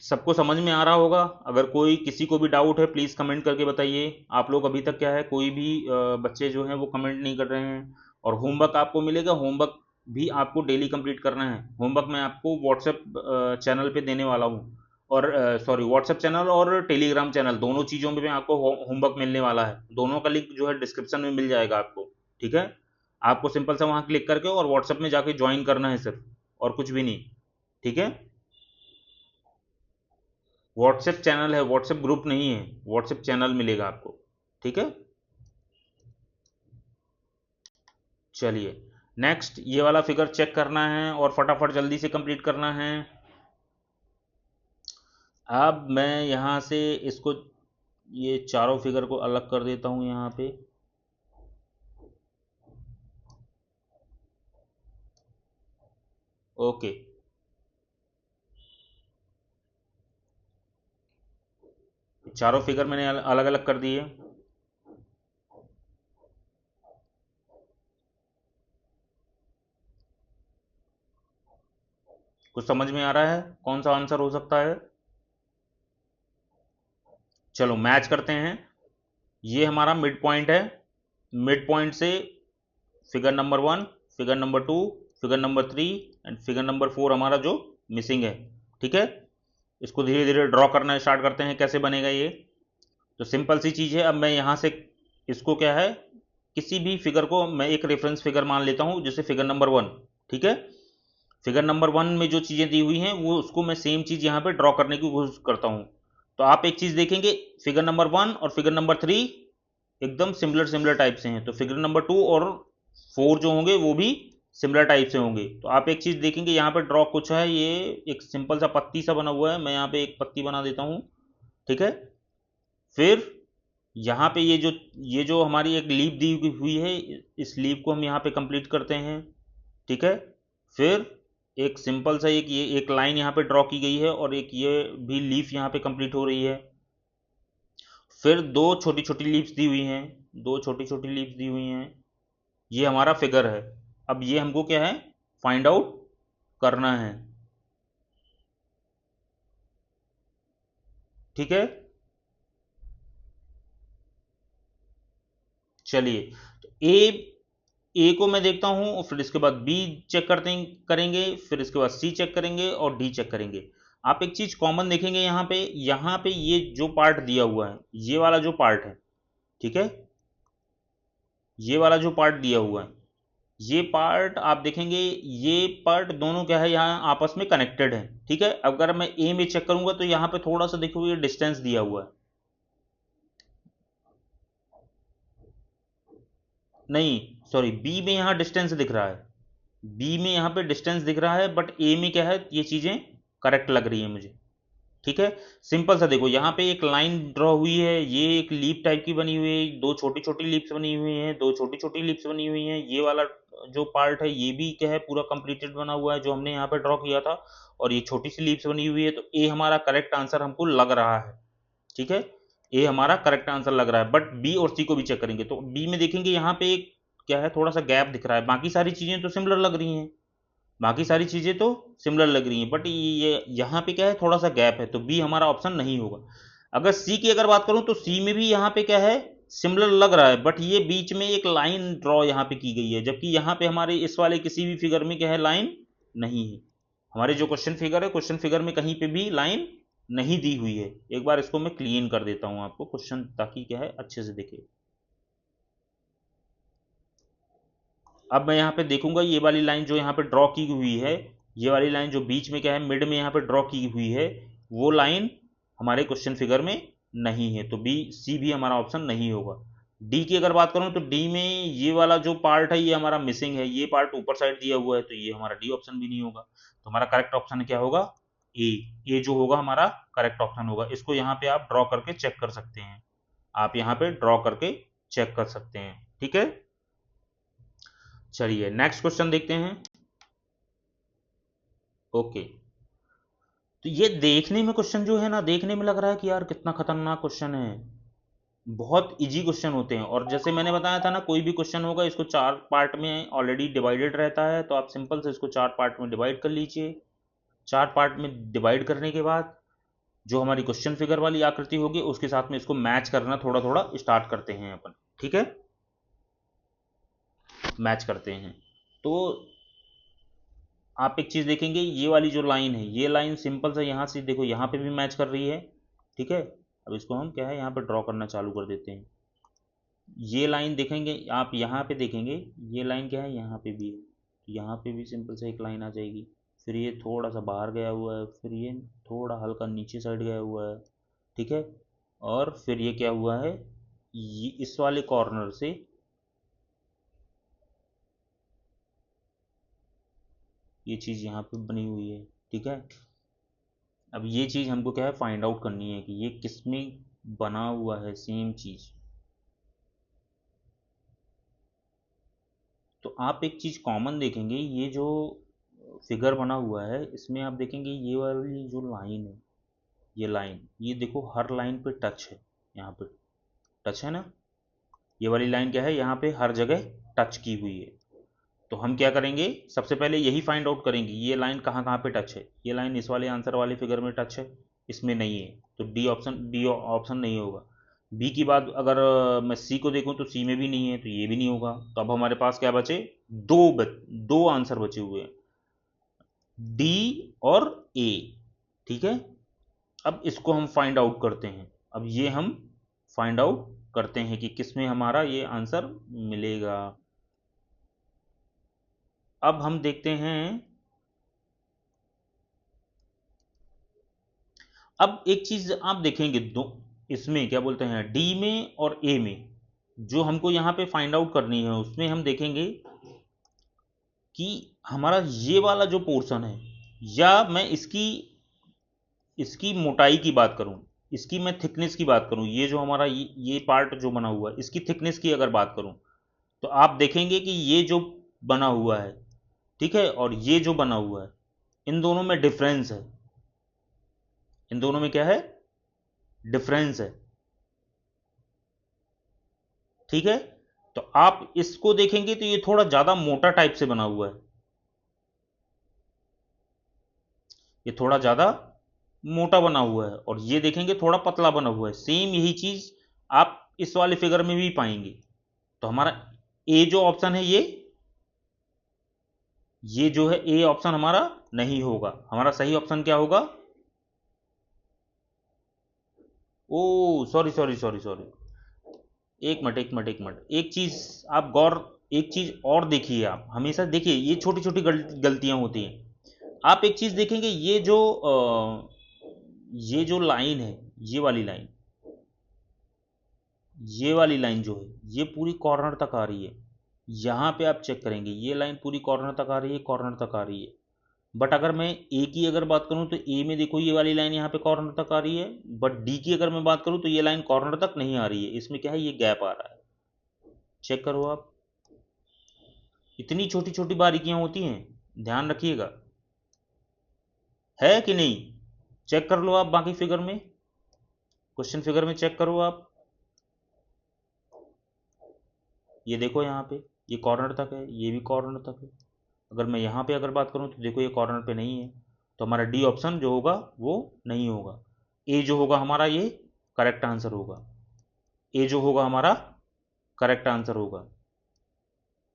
सबको समझ में आ रहा होगा। अगर कोई किसी को भी डाउट है, प्लीज़ कमेंट करके बताइए। आप लोग अभी तक क्या है, कोई भी बच्चे जो हैं वो कमेंट नहीं कर रहे हैं। और होमवर्क आपको मिलेगा, होमवर्क भी आपको डेली कंप्लीट करना है। होमवर्क मैं आपको व्हाट्सएप चैनल पे देने वाला हूँ, और सॉरी, व्हाट्सएप चैनल और टेलीग्राम चैनल, दोनों चीज़ों में आपको होमवर्क मिलने वाला है। दोनों का लिंक जो है डिस्क्रिप्शन में मिल जाएगा आपको। ठीक है, आपको सिंपल सा वहाँ क्लिक करके और व्हाट्सएप में जाके ज्वाइन करना है सिर्फ, और कुछ भी नहीं। ठीक है, व्हाट्सएप चैनल है, व्हाट्सएप ग्रुप नहीं है, व्हाट्सएप चैनल मिलेगा आपको। ठीक है, चलिए नेक्स्ट ये वाला फिगर चेक करना है और फटाफट जल्दी से कंप्लीट करना है। अब मैं यहाँ से इसको ये चारों फिगर को अलग कर देता हूँ यहाँ पे। ओके, चारों फिगर मैंने अलग अलग कर दिए। कुछ समझ में आ रहा है कौन सा आंसर हो सकता है? चलो मैच करते हैं। ये हमारा मिड पॉइंट है, मिड पॉइंट से figure number 1, figure number 2, figure number 3 and figure number 4 हमारा जो मिसिंग है। ठीक है, इसको धीरे धीरे ड्रॉ करना स्टार्ट करते हैं। कैसे बनेगा ये? तो सिंपल सी चीज़ है। अब मैं यहाँ से इसको क्या है, किसी भी फिगर को मैं एक रेफरेंस फिगर मान लेता हूँ, जैसे फिगर नंबर 1। ठीक है, फिगर नंबर 1 में जो चीज़ें दी हुई हैं वो उसको मैं सेम चीज़ यहाँ पे ड्रॉ करने की कोशिश करता हूँ। तो आप एक चीज़ देखेंगे, फिगर नंबर 1 और फिगर नंबर 3 एकदम सिमिलर सिमिलर टाइप से हैं, तो फिगर नंबर 2 और 4 जो होंगे वो भी सिमिलर टाइप से होंगे। तो आप एक चीज़ देखेंगे यहाँ पे ड्रॉ कुछ है, ये एक सिंपल सा पत्ती सा बना हुआ है। मैं यहाँ पे एक पत्ती बना देता हूँ। ठीक है, फिर यहाँ पे ये जो हमारी एक लीफ दी हुई है, इस लीफ को हम यहाँ पे कंप्लीट करते हैं। ठीक है, फिर एक सिंपल सा एक ये एक लाइन यहाँ पे ड्रॉ की गई है और एक ये भी लीफ यहाँ पे कंप्लीट हो रही है। फिर दो छोटी छोटी लीव्स दी हुई हैं, दो छोटी छोटी लीव्स दी हुई हैं। ये हमारा फिगर है। अब ये हमको क्या है, फाइंड आउट करना है। ठीक है, चलिए तो ए को मैं देखता हूं और फिर इसके बाद बी चेक करते करेंगे, फिर इसके बाद सी चेक करेंगे और डी चेक करेंगे। आप एक चीज कॉमन देखेंगे यहाँ पे ये जो पार्ट दिया हुआ है, ये वाला जो पार्ट है, ठीक है, ये वाला जो पार्ट दिया हुआ है, ये पार्ट आप देखेंगे, ये पार्ट दोनों क्या है, यहाँ आपस में कनेक्टेड है। ठीक है, अगर मैं ए में चेक करूंगा तो यहाँ पे थोड़ा सा देखो ये डिस्टेंस दिया हुआ है। नहीं, सॉरी, बी में यहाँ डिस्टेंस दिख रहा है, बी में यहाँ पे डिस्टेंस दिख रहा है, बट ए में क्या है, ये चीजें करेक्ट लग रही है मुझे। ठीक है, सिंपल सा देखो, यहाँ पे एक लाइन ड्रॉ हुई है, ये एक लीप टाइप की बनी हुई है, दो छोटी छोटी लीप्स बनी हुई हैं, दो छोटी छोटी लीप्स बनी हुई हैं। ये वाला जो पार्ट है ये भी क्या है, पूरा कंप्लीटेड बना हुआ है जो हमने यहाँ पे ड्रॉ किया था, और ये छोटी सी लीप्स बनी हुई है। तो ए हमारा करेक्ट आंसर हमको लग रहा है। ठीक है, ए हमारा करेक्ट आंसर लग रहा है, बट बी और सी को भी चेक करेंगे तो बी में देखेंगे यहाँ पे एक क्या है, थोड़ा सा गैप दिख रहा है। बाकी सारी चीजें तो सिमिलर लग रही हैं, बाकी सारी चीजें तो सिमिलर लग रही हैं, बट ये यहाँ पे क्या है, थोड़ा सा गैप है, तो बी हमारा ऑप्शन नहीं होगा। अगर सी की अगर बात करूं तो सी में भी यहाँ पे क्या है, सिमिलर लग रहा है, बट ये बीच में एक लाइन ड्रॉ यहाँ पे की गई है, जबकि यहाँ पे हमारे इस वाले किसी भी फिगर में क्या है, लाइन नहीं है। हमारे जो क्वेश्चन फिगर है, क्वेश्चन फिगर में कहीं पे भी लाइन नहीं दी हुई है। एक बार इसको मैं क्लीन कर देता हूं आपको क्वेश्चन, ताकि क्या है अच्छे से दिखे। अब मैं यहाँ पे देखूंगा, ये वाली लाइन जो यहाँ पे ड्रॉ की हुई है, ये वाली लाइन जो बीच में क्या है, मिड में यहाँ पे ड्रॉ की हुई है, वो लाइन हमारे क्वेश्चन फिगर में नहीं है, तो बी सी भी हमारा ऑप्शन नहीं होगा। डी की अगर बात करूं तो डी में ये वाला जो पार्ट है ये हमारा मिसिंग है, ये पार्ट ऊपर साइड दिया हुआ है, तो ये हमारा डी ऑप्शन भी नहीं होगा। तो हमारा करेक्ट ऑप्शन क्या होगा, ए। ए जो होगा हमारा करेक्ट ऑप्शन होगा। इसको यहाँ पे आप ड्रॉ करके चेक कर सकते हैं, आप यहाँ पे ड्रॉ करके चेक कर सकते हैं। ठीक है, चलिए नेक्स्ट क्वेश्चन देखते हैं। ओके, तो ये देखने में क्वेश्चन जो है ना, देखने में लग रहा है कि यार कितना खतरनाक क्वेश्चन है, बहुत इजी क्वेश्चन होते हैं। और जैसे मैंने बताया था ना, कोई भी क्वेश्चन होगा इसको चार पार्ट में ऑलरेडी डिवाइडेड रहता है, तो आप सिंपल से इसको चार पार्ट में डिवाइड कर लीजिए। चार पार्ट में डिवाइड करने के बाद जो हमारी क्वेश्चन फिगर वाली आकृति होगी उसके साथ में इसको मैच करना थोड़ा थोड़ा स्टार्ट करते हैं अपन। ठीक है, मैच करते हैं। तो आप एक चीज देखेंगे, ये वाली जो लाइन है, ये लाइन सिंपल सा यहाँ से देखो, यहाँ पे भी मैच कर रही है। ठीक है, अब इसको हम क्या है, यहाँ पे ड्रॉ करना चालू कर देते हैं। ये लाइन देखेंगे आप, यहाँ पे देखेंगे, ये लाइन क्या है, यहाँ पे भी है, यहाँ पे भी सिंपल से एक लाइन आ जाएगी। फिर ये थोड़ा सा बाहर गया हुआ है, फिर ये थोड़ा हल्का नीचे साइड गया हुआ है। ठीक है, और फिर ये क्या हुआ है, ये इस वाले कॉर्नर से ये चीज़ यहाँ पे बनी हुई है, ठीक है। अब ये चीज़ हमको क्या है, फाइंड आउट करनी है कि ये किस में बना हुआ है सेम चीज़। तो आप एक चीज़ कॉमन देखेंगे, ये जो फिगर बना हुआ है इसमें आप देखेंगे ये वाली जो लाइन है, ये लाइन, ये देखो हर लाइन पे टच है, यहाँ पे टच है ना। ये वाली लाइन क्या है, यहाँ पे हर जगह टच की हुई है। तो हम क्या करेंगे, सबसे पहले यही फाइंड आउट करेंगे ये लाइन कहाँ कहाँ पे टच है। ये लाइन इस वाले आंसर वाले फिगर में टच है, इसमें नहीं है, तो डी ऑप्शन नहीं होगा। बी की बात अगर मैं सी को देखूं तो सी में भी नहीं है, तो ये भी नहीं होगा। तो अब हमारे पास क्या बचे, दो आंसर बचे हुए हैं, डी और ए, ठीक है। अब इसको हम फाइंड आउट करते हैं। अब ये हम फाइंड आउट करते हैं कि किसमें हमारा ये आंसर मिलेगा। अब हम देखते हैं, अब एक चीज आप देखेंगे, दो इसमें क्या बोलते हैं, डी में और ए में जो हमको यहाँ पे फाइंड आउट करनी है, उसमें हम देखेंगे कि हमारा ये वाला जो पोर्शन है, या मैं इसकी इसकी मोटाई की बात करूं, इसकी मैं थिकनेस की बात करूं, ये जो हमारा ये पार्ट जो बना हुआ है इसकी थिकनेस की अगर बात करूं, तो आप देखेंगे कि ये जो बना हुआ है, ठीक है, और ये जो बना हुआ है, इन दोनों में डिफरेंस है। इन दोनों में क्या है, डिफरेंस है, ठीक है। तो आप इसको देखेंगे तो ये थोड़ा ज्यादा मोटा टाइप से बना हुआ है, ये थोड़ा ज्यादा मोटा बना हुआ है, और ये देखेंगे थोड़ा पतला बना हुआ है। सेम यही चीज आप इस वाले फिगर में भी पाएंगे। तो हमारा ए जो ऑप्शन है, ये जो है ए ऑप्शन हमारा नहीं होगा। हमारा सही ऑप्शन क्या होगा, ओ सॉरी सॉरी सॉरी सॉरी, एक मिनट एक मिनट एक मिनट, एक चीज आप गौर, एक चीज और देखिए, आप हमेशा देखिए ये छोटी छोटी गलतियां होती हैं। आप एक चीज देखेंगे, ये जो लाइन है, ये वाली लाइन, ये वाली लाइन जो है ये पूरी कॉर्नर तक आ रही है। यहाँ पे आप चेक करेंगे ये लाइन पूरी कॉर्नर तक आ रही है, कॉर्नर तक आ रही है। बट अगर मैं ए की अगर बात करूँ तो ए में देखो ये वाली लाइन यहाँ पे कॉर्नर तक आ रही है। बट डी की अगर मैं बात करूँ तो ये लाइन कॉर्नर तक नहीं आ रही है, इसमें क्या है, ये गैप आ रहा है। चेक करो आप, इतनी छोटी छोटी बारीकियां होती हैं, ध्यान रखिएगा, है कि नहीं। चेक कर लो आप बाकी फिगर में, क्वेश्चन फिगर में चेक करो आप, ये देखो यहाँ पे ये कॉर्नर तक है, ये भी कॉर्नर तक है। अगर मैं यहाँ पे अगर बात करूँ तो देखो ये कॉर्नर पे नहीं है, तो हमारा डी ऑप्शन जो होगा वो नहीं होगा। ए जो होगा हमारा ये करेक्ट आंसर होगा, ए जो होगा हमारा करेक्ट आंसर होगा,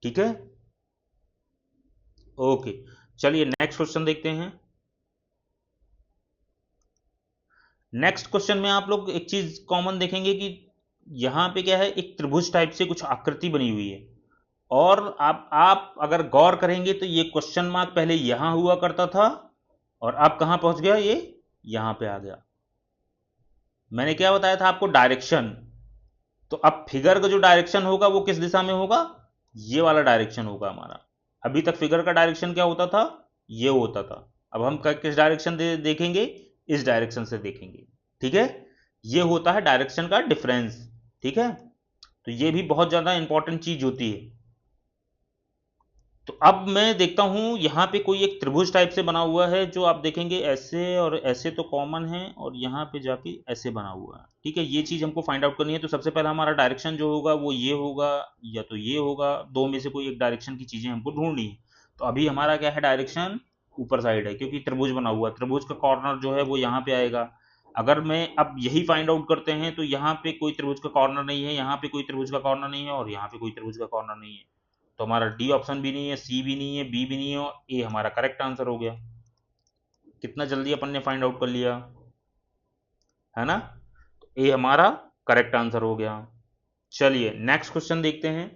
ठीक है। ओके, चलिए नेक्स्ट क्वेश्चन देखते हैं। नेक्स्ट क्वेश्चन में आप लोग एक चीज कॉमन देखेंगे कि यहां पे क्या है, एक त्रिभुज टाइप से कुछ आकृति बनी हुई है। और आप अगर गौर करेंगे तो ये क्वेश्चन मार्क पहले यहां हुआ करता था, और अब कहां पहुंच गया, ये यहां पे आ गया। मैंने क्या बताया था आपको, डायरेक्शन। तो अब फिगर का जो डायरेक्शन होगा वो किस दिशा में होगा, ये वाला डायरेक्शन होगा हमारा। अभी तक फिगर का डायरेक्शन क्या होता था, ये होता था। अब हम किस डायरेक्शन देखेंगे, इस डायरेक्शन से देखेंगे, ठीक है। ये होता है डायरेक्शन का डिफरेंस, ठीक है। तो ये भी बहुत ज्यादा इंपॉर्टेंट चीज होती है। तो अब मैं देखता हूं यहां पे कोई एक त्रिभुज टाइप से बना हुआ है, जो आप देखेंगे ऐसे और ऐसे तो कॉमन है, और यहां पे जाके ऐसे बना हुआ है, ठीक है। ये चीज हमको फाइंड आउट करनी है। तो सबसे पहला हमारा डायरेक्शन जो होगा वो ये होगा, या तो ये होगा, दो में से कोई एक डायरेक्शन की चीजें हमको ढूंढनी है। तो अभी हमारा क्या है, डायरेक्शन ऊपर साइड है, क्योंकि त्रिभुज बना हुआ है, त्रिभुज का कॉर्नर जो है वो यहाँ पे आएगा। अगर मैं अब यही फाइंड आउट करते हैं तो यहाँ पे कोई त्रिभुज का कॉर्नर नहीं है, यहाँ पे कोई त्रिभुज का कॉर्नर नहीं है, और यहाँ पे कोई त्रिभुज का कॉर्नर नहीं है। तो हमारा डी ऑप्शन भी नहीं है, सी भी नहीं है, बी भी नहीं है, और ए हमारा करेक्ट आंसर हो गया। कितना जल्दी अपन ने फाइंड आउट कर लिया, है ना। तो ए हमारा करेक्ट आंसर हो गया। चलिए नेक्स्ट क्वेश्चन देखते हैं।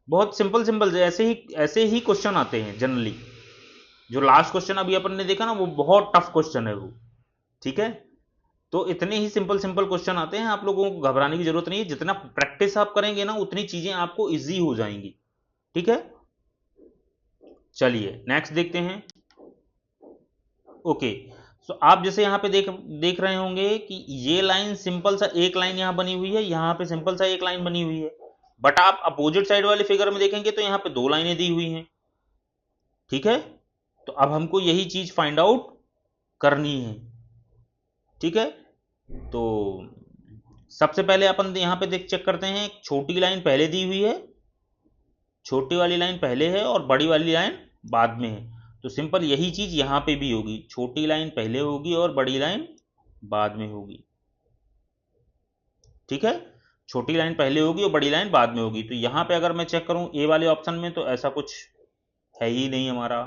बहुत सिंपल सिंपल ऐसे ही क्वेश्चन आते हैं जनरली। जो लास्ट क्वेश्चन अभी अपन ने देखा ना, वो बहुत टफ क्वेश्चन है वो, ठीक है। तो इतने ही सिंपल सिंपल क्वेश्चन आते हैं, आप लोगों को घबराने की जरूरत नहीं है। जितना प्रैक्टिस आप करेंगे ना, उतनी चीजें आपको इजी हो जाएंगी, ठीक है। चलिए नेक्स्ट देखते हैं। ओके। सो आप जैसे यहाँ पे देख देख रहे होंगे कि ये लाइन सिंपल सा एक लाइन यहाँ बनी हुई है, यहाँ पे सिंपल सा एक लाइन बनी हुई है, बट आप अपोजिट साइड वाले फिगर में देखेंगे तो यहाँ पे दो लाइनें दी हुई हैं। ठीक है, तो अब हमको यही चीज फाइंड आउट करनी है। ठीक है, तो सबसे पहले अपन यहाँ पे देख चेक करते हैं, छोटी लाइन पहले दी हुई है, छोटी वाली लाइन पहले है और बड़ी वाली लाइन बाद में है। तो सिंपल यही चीज यहां पे भी होगी, छोटी लाइन पहले होगी और बड़ी लाइन बाद में होगी। ठीक है, छोटी लाइन पहले होगी और बड़ी लाइन बाद में होगी। तो यहां पे अगर मैं चेक करूं ए वाले ऑप्शन में तो ऐसा कुछ है ही नहीं हमारा।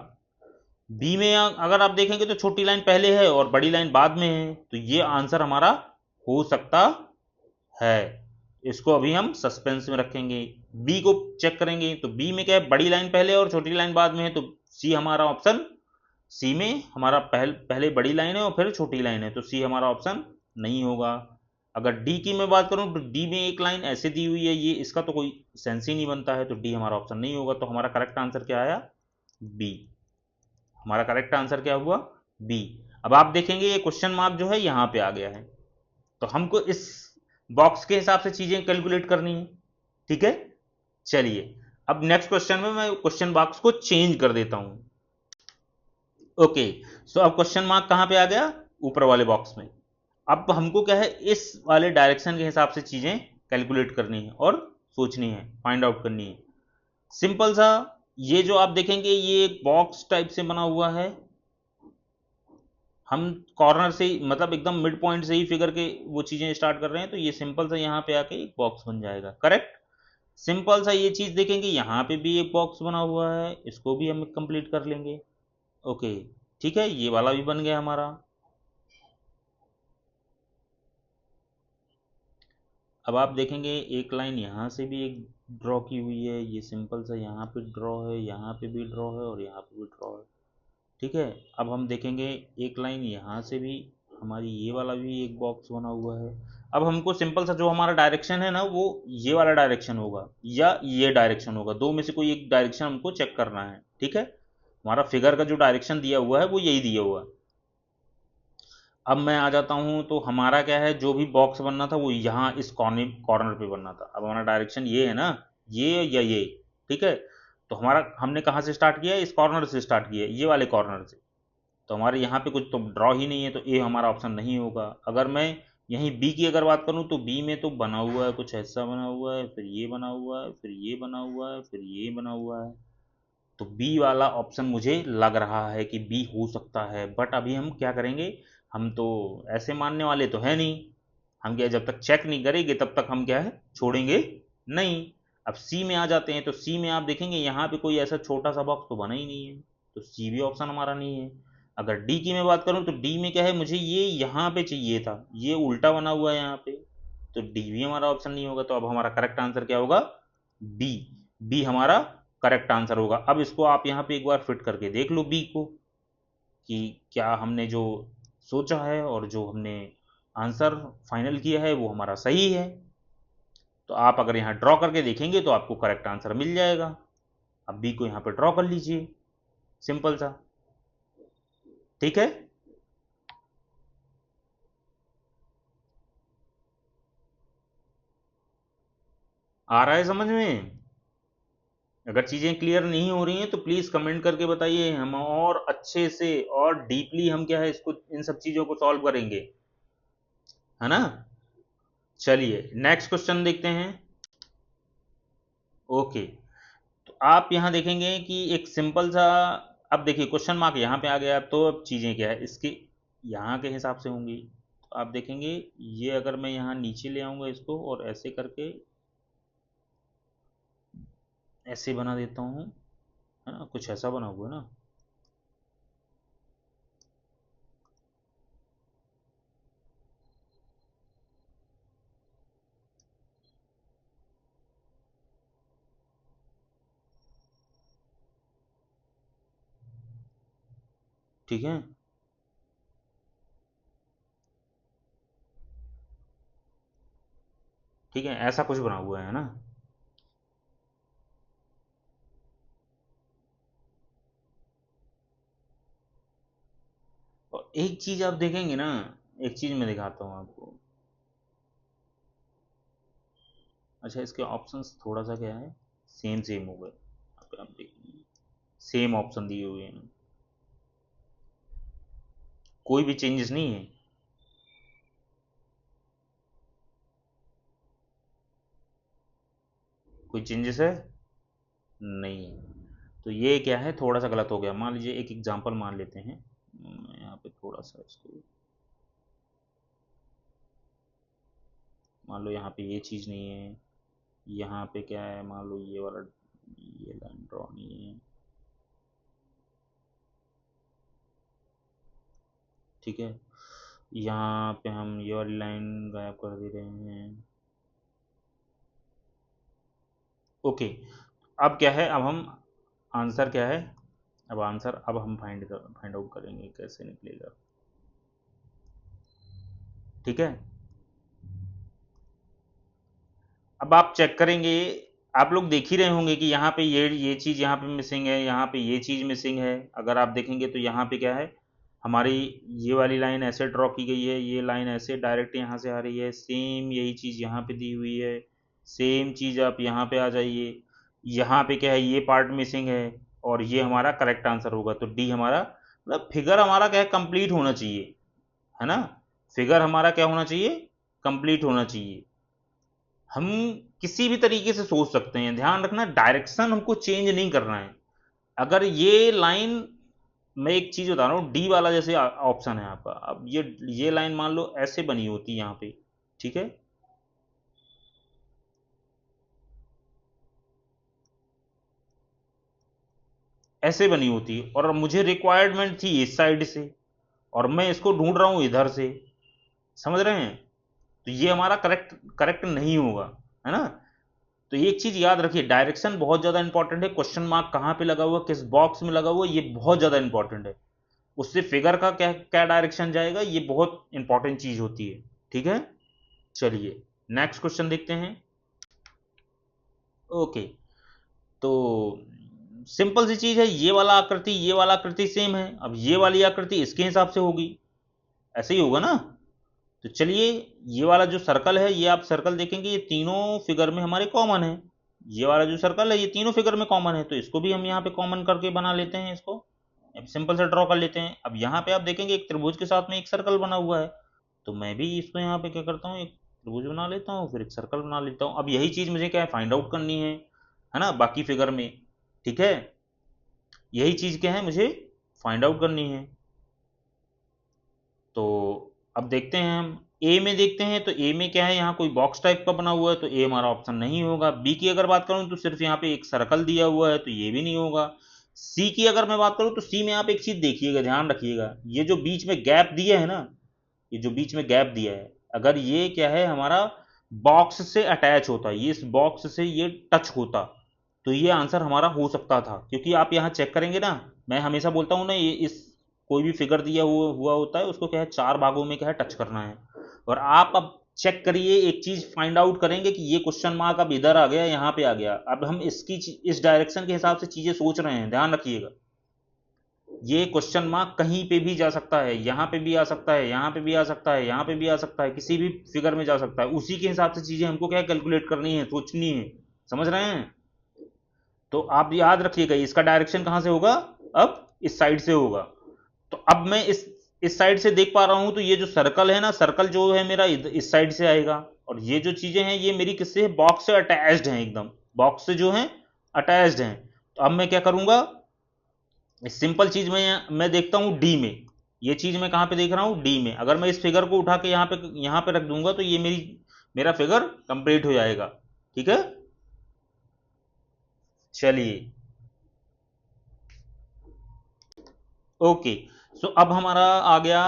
बी में अगर आप देखेंगे तो छोटी लाइन पहले है और बड़ी लाइन बाद में है, तो ये आंसर हमारा हो सकता है। इसको अभी हम सस्पेंस में रखेंगे, बी को चेक करेंगे। तो बी में क्या है, बड़ी लाइन पहले और छोटी लाइन बाद में है, तो सी हमारा ऑप्शन, सी में हमारा पहले बड़ी लाइन है और फिर छोटी लाइन है, तो सी हमारा ऑप्शन नहीं होगा। अगर डी की मैं बात करूं तो डी में एक लाइन ऐसे दी हुई है, ये इसका तो कोई सेंस ही नहीं बनता है, तो डी हमारा ऑप्शन नहीं होगा। तो हमारा करेक्ट आंसर क्या आया, बी। हमारा करेक्ट आंसर क्या हुआ, बी। अब आप देखेंगे ये क्वेश्चन मार्क जो है यहां पे आ गया है, तो हमको इस बॉक्स के हिसाब से चीजें कैलकुलेट करनी है। ठीक है, चलिए अब नेक्स्ट क्वेश्चन में मैं क्वेश्चन बॉक्स को चेंज कर देता हूं। ओके, सो अब क्वेश्चन मार्क कहां पे आ गया, ऊपर वाले बॉक्स में। अब हमको क्या है, इस वाले डायरेक्शन के हिसाब से चीजें कैलकुलेट करनी है और सोचनी है, फाइंड आउट करनी है। सिंपल सा, ये जो आप देखेंगे ये एक बॉक्स टाइप से बना हुआ है, हम कॉर्नर से मतलब एकदम मिड पॉइंट से ही फिगर के वो चीजें स्टार्ट कर रहे हैं, तो ये सिंपल सा यहाँ पे आके एक बॉक्स बन जाएगा। करेक्ट, सिंपल सा ये चीज देखेंगे, यहाँ पे भी एक बॉक्स बना हुआ है, इसको भी हम कंप्लीट कर लेंगे। ओके, ठीक है, ये वाला भी बन गया हमारा। अब आप देखेंगे एक लाइन यहाँ से भी एक ड्रॉ की हुई है, ये सिंपल सा यहाँ पे ड्रॉ है, यहाँ पे भी ड्रॉ है और यहाँ पे भी ड्रॉ है। ठीक है, अब हम देखेंगे एक लाइन यहाँ से भी, हमारी ये वाला भी एक बॉक्स बना हुआ है। अब हमको सिंपल सा जो हमारा डायरेक्शन है ना, वो ये वाला डायरेक्शन होगा या ये डायरेक्शन होगा, दो में से कोई एक डायरेक्शन हमको चेक करना है। ठीक है, हमारा फिगर का जो डायरेक्शन दिया हुआ है वो यही दिया हुआ है। अब मैं आ जाता हूँ, तो हमारा क्या है, जो भी बॉक्स बनना था वो यहाँ इस कॉर्नर कॉर्नर पे बनना था। अब हमारा डायरेक्शन ये है ना, ये या ये। ठीक है, तो हमारा हमने कहाँ से स्टार्ट किया है, इस कॉर्नर से स्टार्ट किया है, ये वाले कॉर्नर से। तो हमारे यहाँ पे कुछ तो ड्रॉ ही नहीं है, तो ए हमारा ऑप्शन नहीं होगा। अगर मैं यहीं बी की अगर बात करूँ तो बी में तो बना हुआ है, कुछ ऐसा बना हुआ है, फिर ये बना हुआ है, फिर ये बना हुआ है, फिर ये बना हुआ है। तो बी वाला ऑप्शन मुझे लग रहा है कि बी हो सकता है, बट अभी हम क्या करेंगे, हम तो ऐसे मानने वाले तो है नहीं। हम क्या, जब तक चेक नहीं करेंगे तब तक हम क्या है, छोड़ेंगे नहीं। अब सी में आ जाते हैं, तो सी में आप देखेंगे यहाँ पे कोई ऐसा छोटा सा बॉक्स तो बना ही नहीं है, तो सी भी ऑप्शन हमारा नहीं है। अगर डी की मैं बात करूँ तो डी में क्या है, मुझे ये यहाँ पे चाहिए था, ये उल्टा बना हुआ है यहाँ पे, तो डी भी हमारा ऑप्शन नहीं होगा। तो अब हमारा करेक्ट आंसर क्या होगा, बी। बी हमारा करेक्ट आंसर होगा। अब इसको आप यहाँ पे एक बार फिट करके देख लो बी को, कि क्या हमने जो सोचा है और जो हमने आंसर फाइनल किया है वो हमारा सही है। तो आप अगर यहाँ ड्रॉ करके देखेंगे तो आपको करेक्ट आंसर मिल जाएगा। अब बी को यहाँ पे ड्रॉ कर लीजिए, सिंपल सा। ठीक है, आ रहा है समझ में। अगर चीजें क्लियर नहीं हो रही हैं तो प्लीज कमेंट करके बताइए, हम और अच्छे से और डीपली हम क्या है इसको, इन सब चीजों को सॉल्व करेंगे, है ना। चलिए नेक्स्ट क्वेश्चन देखते हैं। ओके, तो आप यहाँ देखेंगे कि एक सिंपल सा, अब देखिए क्वेश्चन मार्क यहाँ पे आ गया, तो अब चीजें क्या है इसकी यहाँ के हिसाब से होंगी। तो आप देखेंगे ये अगर मैं यहाँ नीचे ले आऊंगा इसको और ऐसे करके ऐसे बना देता हूँ, है ना, कुछ ऐसा बना हुआ है ना। ठीक है, ठीक है, ऐसा कुछ बना हुआ है ना। एक चीज आप देखेंगे ना, एक चीज मैं दिखाता हूँ आपको। अच्छा, इसके ऑप्शंस थोड़ा सा क्या है, सेम सेम हो गए। यहाँ पे आप देखिए सेम ऑप्शन दिए हुए हैं, कोई भी चेंजेस नहीं है। कोई चेंजेस है नहीं है। तो ये क्या है, थोड़ा सा गलत हो गया। मान लीजिए एक एग्जांपल मान लेते हैं, यहाँ पे थोड़ा सा इसको, मान लो यहाँ पे ये चीज़ नहीं है, यहाँ पे क्या है, मान लो ये वाला, ये लाइन ड्रॉ नहीं है, ठीक है। यहाँ पे हम ये वाली लाइन गायब कर दे रहे हैं। ओके, अब क्या है, अब हम आंसर क्या है, अब आंसर अब हम फाइंड आउट करेंगे कैसे निकलेगा, ठीक है। अब आप चेक करेंगे, आप लोग देख ही रहे होंगे कि यहाँ पे ये चीज़ यहाँ पे मिसिंग है, यहाँ पे ये चीज़ मिसिंग है। अगर आप देखेंगे तो यहाँ पे क्या है, हमारी ये वाली लाइन ऐसे ड्रॉ की गई है, ये लाइन ऐसे डायरेक्ट यहाँ से आ रही है, सेम यही चीज़ यहाँ पे दी हुई है। सेम चीज़ आप यहाँ पे आ जाइए, यहाँ पे क्या है, ये पार्ट मिसिंग है, और ये हमारा करेक्ट आंसर होगा। तो डी हमारा, मतलब फिगर हमारा क्या है, कंप्लीट होना चाहिए, है ना। फिगर हमारा क्या होना चाहिए, कंप्लीट होना चाहिए। हम किसी भी तरीके से सोच सकते हैं, ध्यान रखना डायरेक्शन हमको चेंज नहीं करना है। अगर ये लाइन, मैं एक चीज बता रहा हूँ, डी वाला जैसे ऑप्शन है आपका, अब ये लाइन मान लो ऐसे बनी होती है यहाँ पे, ठीक है, ऐसे बनी होती, और मुझे रिक्वायरमेंट थी इस साइड से, और मैं इसको ढूंढ रहा हूँ इधर से, समझ रहे हैं। तो ये हमारा करेक्ट करेक्ट नहीं होगा, है ना। तो एक चीज याद रखिए, डायरेक्शन बहुत ज्यादा इंपॉर्टेंट है। क्वेश्चन मार्क कहाँ पे लगा हुआ, किस बॉक्स में लगा हुआ, ये बहुत ज्यादा इंपॉर्टेंट है। उससे फिगर का क्या क्या डायरेक्शन जाएगा, ये बहुत इंपॉर्टेंट चीज होती है, ठीक है। चलिए नेक्स्ट क्वेश्चन देखते हैं। ओके, तो सिंपल सी चीज है, ये वाला आकृति ये वाला आकृति सेम है, अब ये वाली आकृति इसके हिसाब से होगी, ऐसे ही होगा ना। तो चलिए, ये वाला जो सर्कल है, ये आप सर्कल देखेंगे, ये तीनों फिगर में हमारे कॉमन है। ये वाला जो सर्कल है, ये तीनों फिगर में कॉमन है, तो इसको भी हम यहाँ पे कॉमन करके बना लेते हैं, इसको अब सिंपल से ड्रॉ कर लेते हैं। अब यहाँ पे आप देखेंगे एक त्रिभुज के साथ में एक सर्कल बना हुआ है, तो मैं भी इसको यहाँ पे क्या करता हूँ, एक त्रिभुज बना लेता हूँ, फिर एक सर्कल बना लेता हूँ। अब यही चीज मुझे क्या है, फाइंड आउट करनी है ना, बाकी फिगर में, ठीक है। यही चीज क्या है, मुझे फाइंड आउट करनी है। तो अब देखते हैं, हम ए में देखते हैं, तो ए में क्या है, यहाँ कोई बॉक्स टाइप का बना हुआ है, तो ए हमारा ऑप्शन नहीं होगा। बी की अगर बात करूँ तो सिर्फ यहाँ पे एक सर्कल दिया हुआ है, तो ये भी नहीं होगा। सी की अगर मैं बात करूँ तो सी में आप एक चीज देखिएगा, ध्यान रखिएगा, ये जो बीच में गैप दिया है ना, ये जो बीच में गैप दिया है, अगर ये क्या है हमारा बॉक्स से अटैच होता, ये इस बॉक्स से ये टच होता, तो ये आंसर हमारा हो सकता था। क्योंकि आप यहाँ चेक करेंगे ना, मैं हमेशा बोलता हूँ ना, ये इस कोई भी फिगर दिया हुआ होता है, उसको क्या है, चार भागों में क्या है, टच करना है। और आप अब चेक करिए, एक चीज फाइंड आउट करेंगे कि ये क्वेश्चन मार्क अब इधर आ गया, यहाँ पे आ गया, अब हम इसकी इस डायरेक्शन के हिसाब से चीजें सोच रहे हैं, ध्यान रखिएगा। ये क्वेश्चन मार्क कहीं पे भी जा सकता है, यहाँ पे भी आ सकता है, यहाँ पे भी आ सकता है, यहाँ पे भी आ सकता है, किसी भी फिगर में जा सकता है। उसी के हिसाब से चीजें हमको क्या कैलकुलेट करनी है, सोचनी है, समझ रहे हैं। तो आप याद रखिएगा, इसका डायरेक्शन कहां से होगा, अब इस साइड से होगा। तो अब मैं इस साइड से देख पा रहा हूं, तो ये जो सर्कल है ना, सर्कल जो है मेरा इस साइड से आएगा, और ये जो चीजें हैं ये मेरी किससे, बॉक्स से अटैच्ड हैं, एकदम बॉक्स से जो है अटैच्ड हैं। तो अब मैं क्या करूंगा, सिंपल चीज में मैं देखता हूं डी में, ये चीज मैं कहां पे देख रहा हूं, डी में। अगर मैं इस फिगर को उठा के यहाँ पे रख दूंगा, तो ये मेरा फिगर कंप्लीट हो जाएगा, ठीक है। चलिए, ओके, सो अब हमारा आ गया,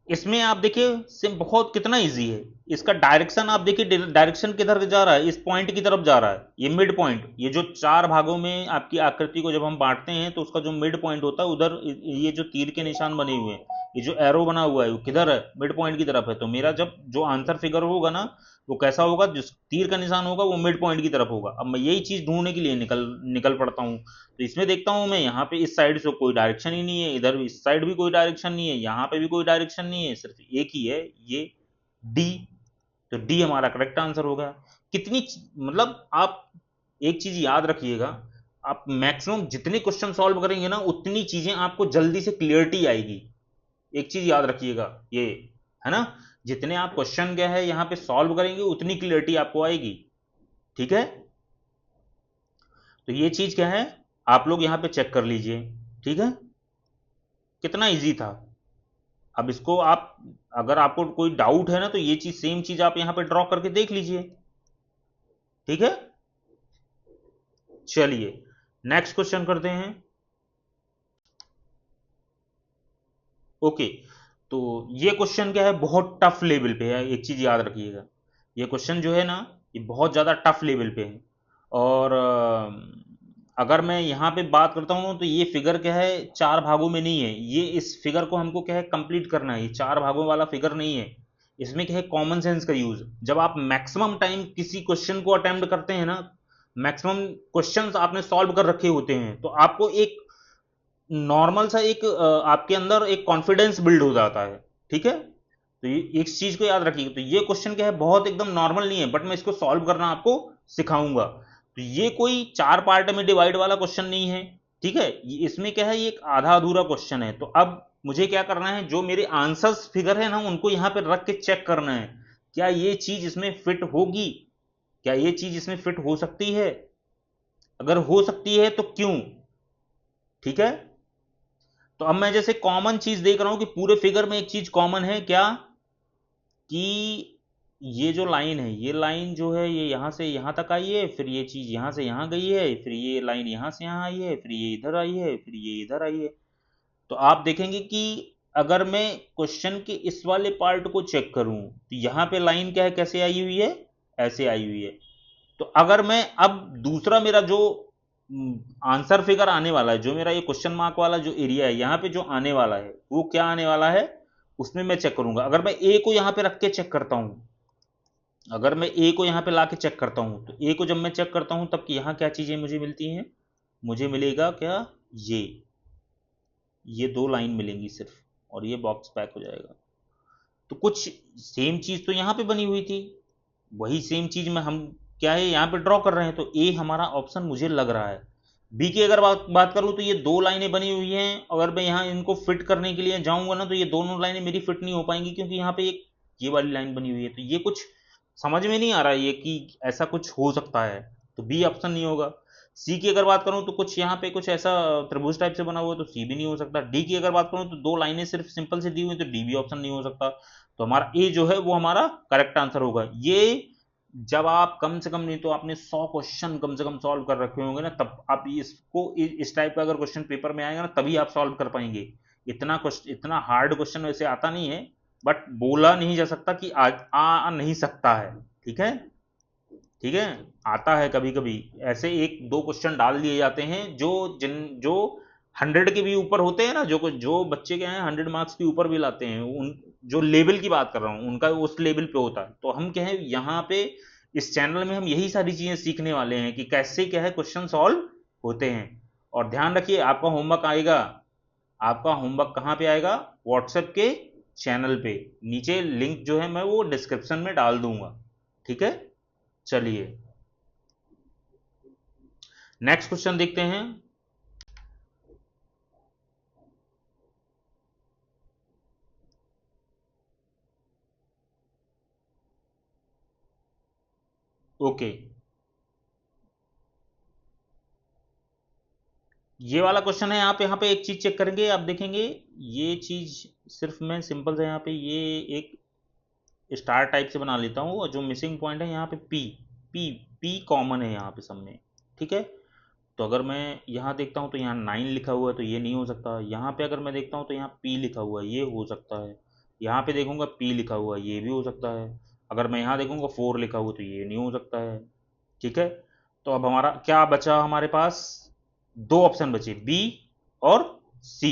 इसमें आप देखिए सिम बहुत कितना इजी है। इसका डायरेक्शन आप देखिए, डायरेक्शन किधर जा रहा है, इस पॉइंट की तरफ जा रहा है, ये मिड पॉइंट, ये जो चार भागों में आपकी आकृति को जब हम बांटते हैं, तो उसका जो मिड पॉइंट होता है उधर, ये जो तीर के निशान बने हुए हैं, ये जो एरो बना हुआ है, वो किधर है, मिड पॉइंट की तरफ है। तो मेरा जब जो आंसर फिगर होगा ना, वो कैसा होगा, जिस तीर का निशान होगा वो मिड पॉइंट की तरफ होगा। अब मैं यही चीज ढूंढने के लिए निकल पड़ता हूँ। तो इसमें देखता हूँ मैं यहाँ पे इस साइड से कोई डायरेक्शन ही नहीं है, इधर इस साइड भी कोई डायरेक्शन नहीं है, यहाँ पे भी कोई डायरेक्शन नहीं है, सिर्फ एक ही है, ये डी। तो डी हमारा करेक्ट आंसर होगा। कितनी मतलब आप एक चीज याद रखिएगा, आप मैक्सिमम जितने क्वेश्चन सॉल्व करेंगे ना उतनी चीजें आपको जल्दी से क्लियरिटी आएगी। एक चीज याद रखिएगा ये, है ना, जितने आप क्वेश्चन क्या है यहां पे सॉल्व करेंगे उतनी क्लियरिटी आपको आएगी। ठीक है, तो ये चीज क्या है आप लोग यहां पे चेक कर लीजिए। ठीक है, कितना इजी था। अब इसको आप, अगर आपको कोई डाउट है ना तो ये चीज सेम चीज आप यहां पे ड्रॉ करके देख लीजिए। ठीक है, चलिए नेक्स्ट क्वेश्चन करते हैं। ओके, तो ये क्वेश्चन क्या है, बहुत टफ लेवल पे है, एक चीज याद रखिएगा। ये क्वेश्चन जो है ना ये बहुत ज्यादा टफ लेवल पे है। और अगर मैं यहाँ पे बात करता हूँ तो ये फिगर क्या है चार भागों में नहीं है, ये इस फिगर को हमको क्या है कंप्लीट करना है, ये चार भागों वाला फिगर नहीं है। इसमें क्या है कॉमन सेंस का यूज। जब आप मैक्सिमम टाइम किसी क्वेश्चन को अटेम्प्ट करते हैं ना, मैक्सिमम क्वेश्चंस आपने सॉल्व कर रखे होते हैं, तो आपको एक नॉर्मल सा एक आपके अंदर एक कॉन्फिडेंस बिल्ड हो जाता है। ठीक है, तो ये एक चीज को याद रखिए। तो ये क्वेश्चन क्या है बहुत एकदम नॉर्मल नहीं है, बट मैं इसको सॉल्व करना आपको सिखाऊंगा। तो ये कोई चार पार्ट में डिवाइड वाला क्वेश्चन नहीं है। ठीक है, इसमें क्या है ये एक आधा अधूरा क्वेश्चन है। तो अब मुझे क्या करना है, जो मेरे आंसर्स फिगर है ना उनको यहां पर रख के चेक करना है, क्या ये चीज इसमें फिट होगी, क्या ये चीज इसमें फिट हो सकती है, अगर हो सकती है तो क्यों। ठीक है, तो अब मैं जैसे कॉमन चीज देख रहा हूं कि पूरे फिगर में एक चीज कॉमन है क्या, कि ये जो लाइन है, ये लाइन जो है ये यहां से यहां तक आई है, फिर ये चीज यहां से यहां गई है, फिर ये लाइन यहां से यहां आई है, फिर ये इधर आई है, फिर ये इधर आई है। तो आप देखेंगे कि अगर मैं क्वेश्चन के इस वाले पार्ट को चेक करूं तो यहां पे लाइन क्या है कैसे आई हुई है, ऐसे आई हुई है। तो अगर मैं अब दूसरा मेरा जो आंसर फिगर आने वाला है, जो मेरा ये क्वेश्चन मार्क वाला जो एरिया है यहां पे जो आने वाला है वो क्या आने वाला है, उसमें मैं चेक करूंगा। अगर मैं ए को यहां पे रख के चेक करता हूं, अगर मैं ए को यहां पे ला के चेक करता हूं, तो ए को जब मैं चेक करता हूं तब कि यहां क्या चीजें मुझे मिलती हैं, मुझे मिलेगा क्या, ये दो लाइन मिलेंगी सिर्फ, और ये बॉक्स पैक हो जाएगा। तो कुछ सेम चीज तो यहां पे बनी हुई थी, वही सेम चीज में हम क्या है यहाँ पे ड्रॉ कर रहे हैं। तो ए हमारा ऑप्शन मुझे लग रहा है। बी की अगर बात करूँ तो ये दो लाइनें बनी हुई हैं, अगर मैं यहाँ इनको फिट करने के लिए जाऊंगा ना तो ये दोनों लाइनें मेरी फिट नहीं हो पाएंगी, क्योंकि यहाँ पे एक ये वाली लाइन बनी हुई है। तो ये कुछ समझ में नहीं आ रहा है ये कि ऐसा कुछ हो सकता है, तो बी ऑप्शन नहीं होगा। सी की अगर बात करूं तो कुछ यहाँ पे कुछ ऐसा त्रिभुज टाइप से बना हुआ है, तो सी भी नहीं हो सकता। डी की अगर बात करूं तो दो लाइनें सिर्फ सिंपल से दी हुई, तो डी भी ऑप्शन नहीं हो सकता। तो हमारा ए जो है वो हमारा करेक्ट आंसर होगा। ये जब आप कम से कम नहीं तो आपने 100 क्वेश्चन कम से कम सॉल्व कर रखे होंगे ना, तब आप इसको इस टाइप का अगर क्वेश्चन पेपर में आएगा ना तभी आप सॉल्व कर पाएंगे। इतना हार्ड क्वेश्चन वैसे आता नहीं है, बट बोला नहीं जा सकता कि आ नहीं सकता है। ठीक है, ठीक है, आता है कभी कभी ऐसे एक दो क्वेश्चन डाल दिए जाते हैं जो 100 के भी ऊपर होते हैं ना, जो बच्चे क्या हैं 100 मार्क्स के ऊपर भी लाते हैं, उन जो लेवल की बात कर रहा हूं उनका उस लेवल पे होता है। तो हम क्या है यहाँ पे इस चैनल में हम यही सारी चीजें सीखने वाले हैं कि कैसे क्या है क्वेश्चन सॉल्व होते हैं। और ध्यान रखिए आपका होमवर्क आएगा, आपका होमवर्क कहाँ पे आएगा, व्हाट्सएप के चैनल पे, नीचे लिंक जो है मैं वो डिस्क्रिप्शन में डाल दूंगा। ठीक है, चलिए नेक्स्ट क्वेश्चन देखते हैं। ओके, ये वाला क्वेश्चन है। आप यहाँ पे एक चीज चेक करेंगे, आप देखेंगे ये चीज सिर्फ मैं सिंपल से यहाँ पे ये एक स्टार टाइप से बना लेता हूँ, और जो मिसिंग पॉइंट है यहाँ पे पी, पी कॉमन है यहाँ पे सब में। ठीक है, तो अगर मैं यहाँ देखता हूँ तो यहाँ 9 लिखा हुआ है, तो ये नहीं हो सकता। यहाँ पे अगर मैं देखता हूँ तो यहाँ पी लिखा हुआ है, ये हो सकता है। यहाँ पे देखूंगा पी लिखा हुआ है, ये भी हो सकता है। अगर मैं यहाँ देखूंगा 4 लिखा हुआ तो ये नहीं हो सकता है। ठीक है, तो अब हमारा क्या बचा, हमारे पास दो ऑप्शन बचे, बी और सी।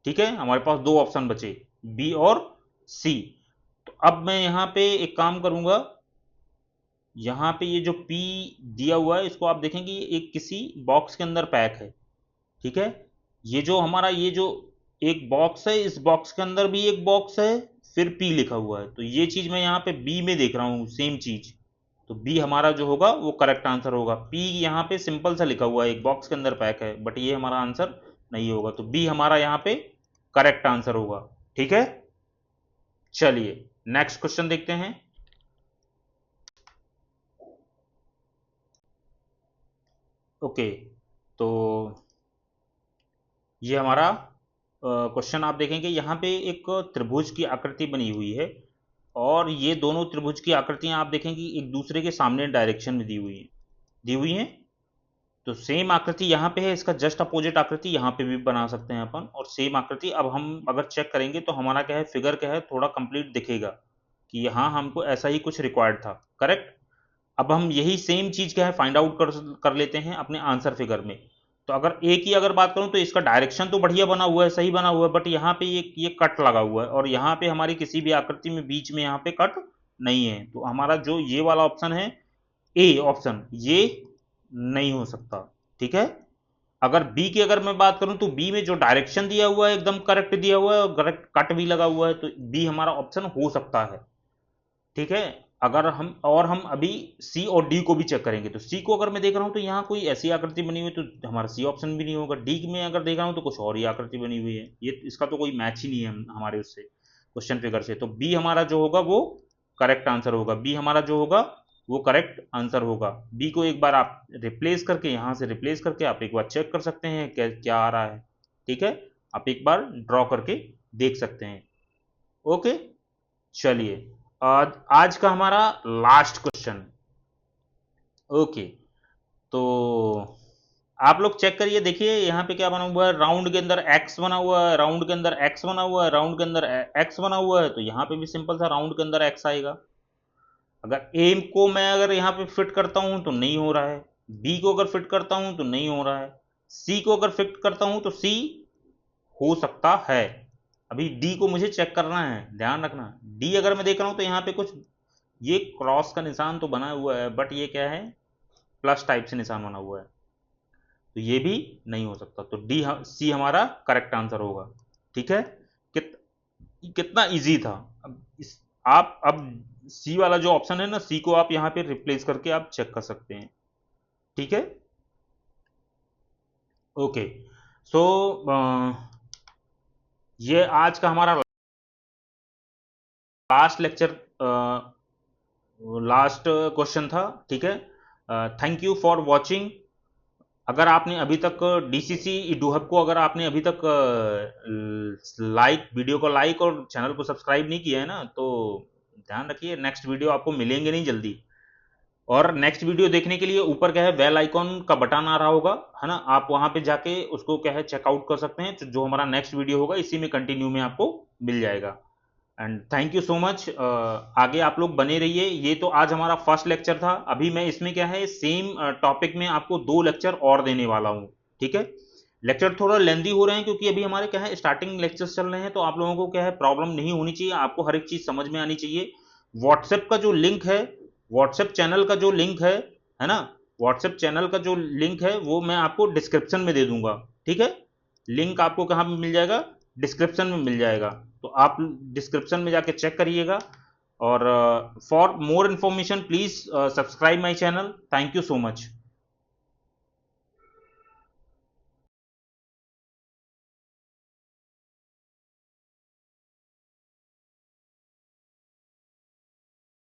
ठीक है, हमारे पास दो ऑप्शन बचे, बी और सी। तो अब मैं यहां पे एक काम करूंगा, यहाँ पे ये जो P दिया हुआ है इसको आप देखेंगे ये एक किसी बॉक्स के अंदर पैक है, ठीक है। ये जो हमारा ये जो एक बॉक्स है, इस बॉक्स के अंदर भी एक बॉक्स है, फिर P लिखा हुआ है, तो ये चीज मैं यहाँ पे B में देख रहा हूँ सेम चीज, तो B हमारा जो होगा वो करेक्ट आंसर होगा। P यहाँ पे सिंपल सा लिखा हुआ है, एक बॉक्स के अंदर पैक है, बट ये हमारा आंसर नहीं होगा, तो B हमारा यहाँ पे करेक्ट आंसर होगा, ठीक है। चलिए नेक्स्ट क्वेश्चन देखते हैं। ओके, तो ये हमारा क्वेश्चन आप देखेंगे यहाँ पे एक त्रिभुज की आकृति बनी हुई है, और ये दोनों त्रिभुज की आकृतियां आप देखेंगे एक दूसरे के सामने डायरेक्शन में दी हुई हैं। तो सेम आकृति यहाँ पे है, इसका जस्ट अपोजिट आकृति यहाँ पे भी बना सकते हैं अपन, और सेम आकृति अब हम अगर चेक करेंगे तो हमारा क्या है, फिगर क्या है, थोड़ा कंप्लीट दिखेगा कि यहाँ हमको ऐसा ही कुछ रिक्वायर्ड था, करेक्ट। अब हम यही सेम चीज क्या है फाइंड आउट कर लेते हैं अपने आंसर फिगर में। तो अगर ए की अगर बात करूं तो इसका डायरेक्शन तो बढ़िया बना हुआ है, सही बना हुआ है, बट यहाँ पे ये कट लगा हुआ है, और यहाँ पे हमारी किसी भी आकृति में बीच में यहाँ पे कट नहीं है, तो हमारा जो ये वाला ऑप्शन है, ए ऑप्शन, ये नहीं हो सकता, ठीक है। अगर बी की अगर मैं बात करूं तो बी में जो डायरेक्शन दिया हुआ है एकदम करेक्ट दिया हुआ है, और करेक्ट कट भी लगा हुआ है, तो बी हमारा ऑप्शन हो सकता है, ठीक है। अगर हम अभी सी और डी को भी चेक करेंगे, तो सी को अगर मैं देख रहा हूं तो यहाँ कोई ऐसी आकृति बनी हुई है, तो हमारा सी ऑप्शन भी नहीं होगा। डी में अगर देख रहा हूं तो कुछ और ही आकृति बनी हुई है, ये इसका तो कोई मैच ही नहीं है हमारे उससे क्वेश्चन फिगर से, तो बी हमारा जो होगा वो करेक्ट आंसर होगा। बी हमारा जो होगा वो करेक्ट आंसर होगा। बी को एक बार आप रिप्लेस करके, यहाँ से रिप्लेस करके आप एक बार चेक कर सकते हैं क्या क्या आ रहा है, ठीक है। आप एक बार ड्रॉ करके देख सकते हैं। ओके, चलिए आज का हमारा लास्ट क्वेश्चन। ओके, तो आप लोग चेक करिए, देखिए यहाँ पे क्या बना हुआ है, राउंड के अंदर एक्स बना हुआ है, राउंड के अंदर एक्स बना हुआ है, राउंड के अंदर एक्स बना हुआ है, तो यहाँ पे भी सिंपल सा राउंड के अंदर एक्स आएगा। अगर ए को मैं अगर यहाँ पे फिट करता हूं तो नहीं हो रहा है, बी को अगर फिट करता हूं तो नहीं हो रहा है, सी को अगर फिट करता हूं तो सी हो सकता है। अभी डी को मुझे चेक करना है, ध्यान रखना। डी अगर मैं देख रहा हूं तो यहाँ पे कुछ ये क्रॉस का निशान तो बना हुआ है, बट ये क्या है, प्लस टाइप से निशान बना हुआ है, तो ये भी नहीं हो सकता, तो डी सी हमारा करेक्ट आंसर होगा, ठीक है। कितना इजी था। अब इस आप अब सी वाला जो ऑप्शन है ना, सी को आप यहाँ पे रिप्लेस करके आप चेक कर सकते हैं, ठीक है। ओके, सो ये आज का हमारा लास्ट लेक्चर, लास्ट क्वेश्चन था, ठीक है। Thank you for watching. अगर आपने अभी तक डीसीसी ईडूहब को अगर आपने अभी तक वीडियो को लाइक और चैनल को सब्सक्राइब नहीं किया है ना, तो ध्यान रखिए नेक्स्ट वीडियो आपको मिलेंगे नहीं जल्दी। और नेक्स्ट वीडियो देखने के लिए ऊपर क्या है, बेल आइकॉन का बटन आ रहा होगा, है ना, आप वहां पे जाके उसको क्या है चेकआउट कर सकते हैं, तो जो हमारा नेक्स्ट वीडियो होगा इसी में कंटिन्यू में आपको मिल जाएगा। And thank you so much. आगे आप लोग बने रहिए। ये तो आज हमारा फर्स्ट लेक्चर था, अभी मैं इसमें क्या है सेम टॉपिक में आपको 2 लेक्चर और देने वाला हूँ, ठीक है। लेक्चर थोड़ा लेंदी हो रहे हैं क्योंकि अभी हमारे क्या है स्टार्टिंग लेक्चर्स चल रहे हैं, तो आप लोगों को क्या है प्रॉब्लम नहीं होनी चाहिए, आपको हर एक चीज समझ में आनी चाहिए। व्हाट्सएप का जो लिंक है, व्हाट्सएप चैनल का जो लिंक है ना, व्हाट्सएप चैनल का जो लिंक है वो मैं आपको डिस्क्रिप्शन में दे दूंगा, ठीक है। लिंक आपको कहाँ पे मिल जाएगा, डिस्क्रिप्शन में मिल जाएगा, तो आप डिस्क्रिप्शन में जाके चेक करिएगा। और for more information please subscribe my channel. Thank you so much.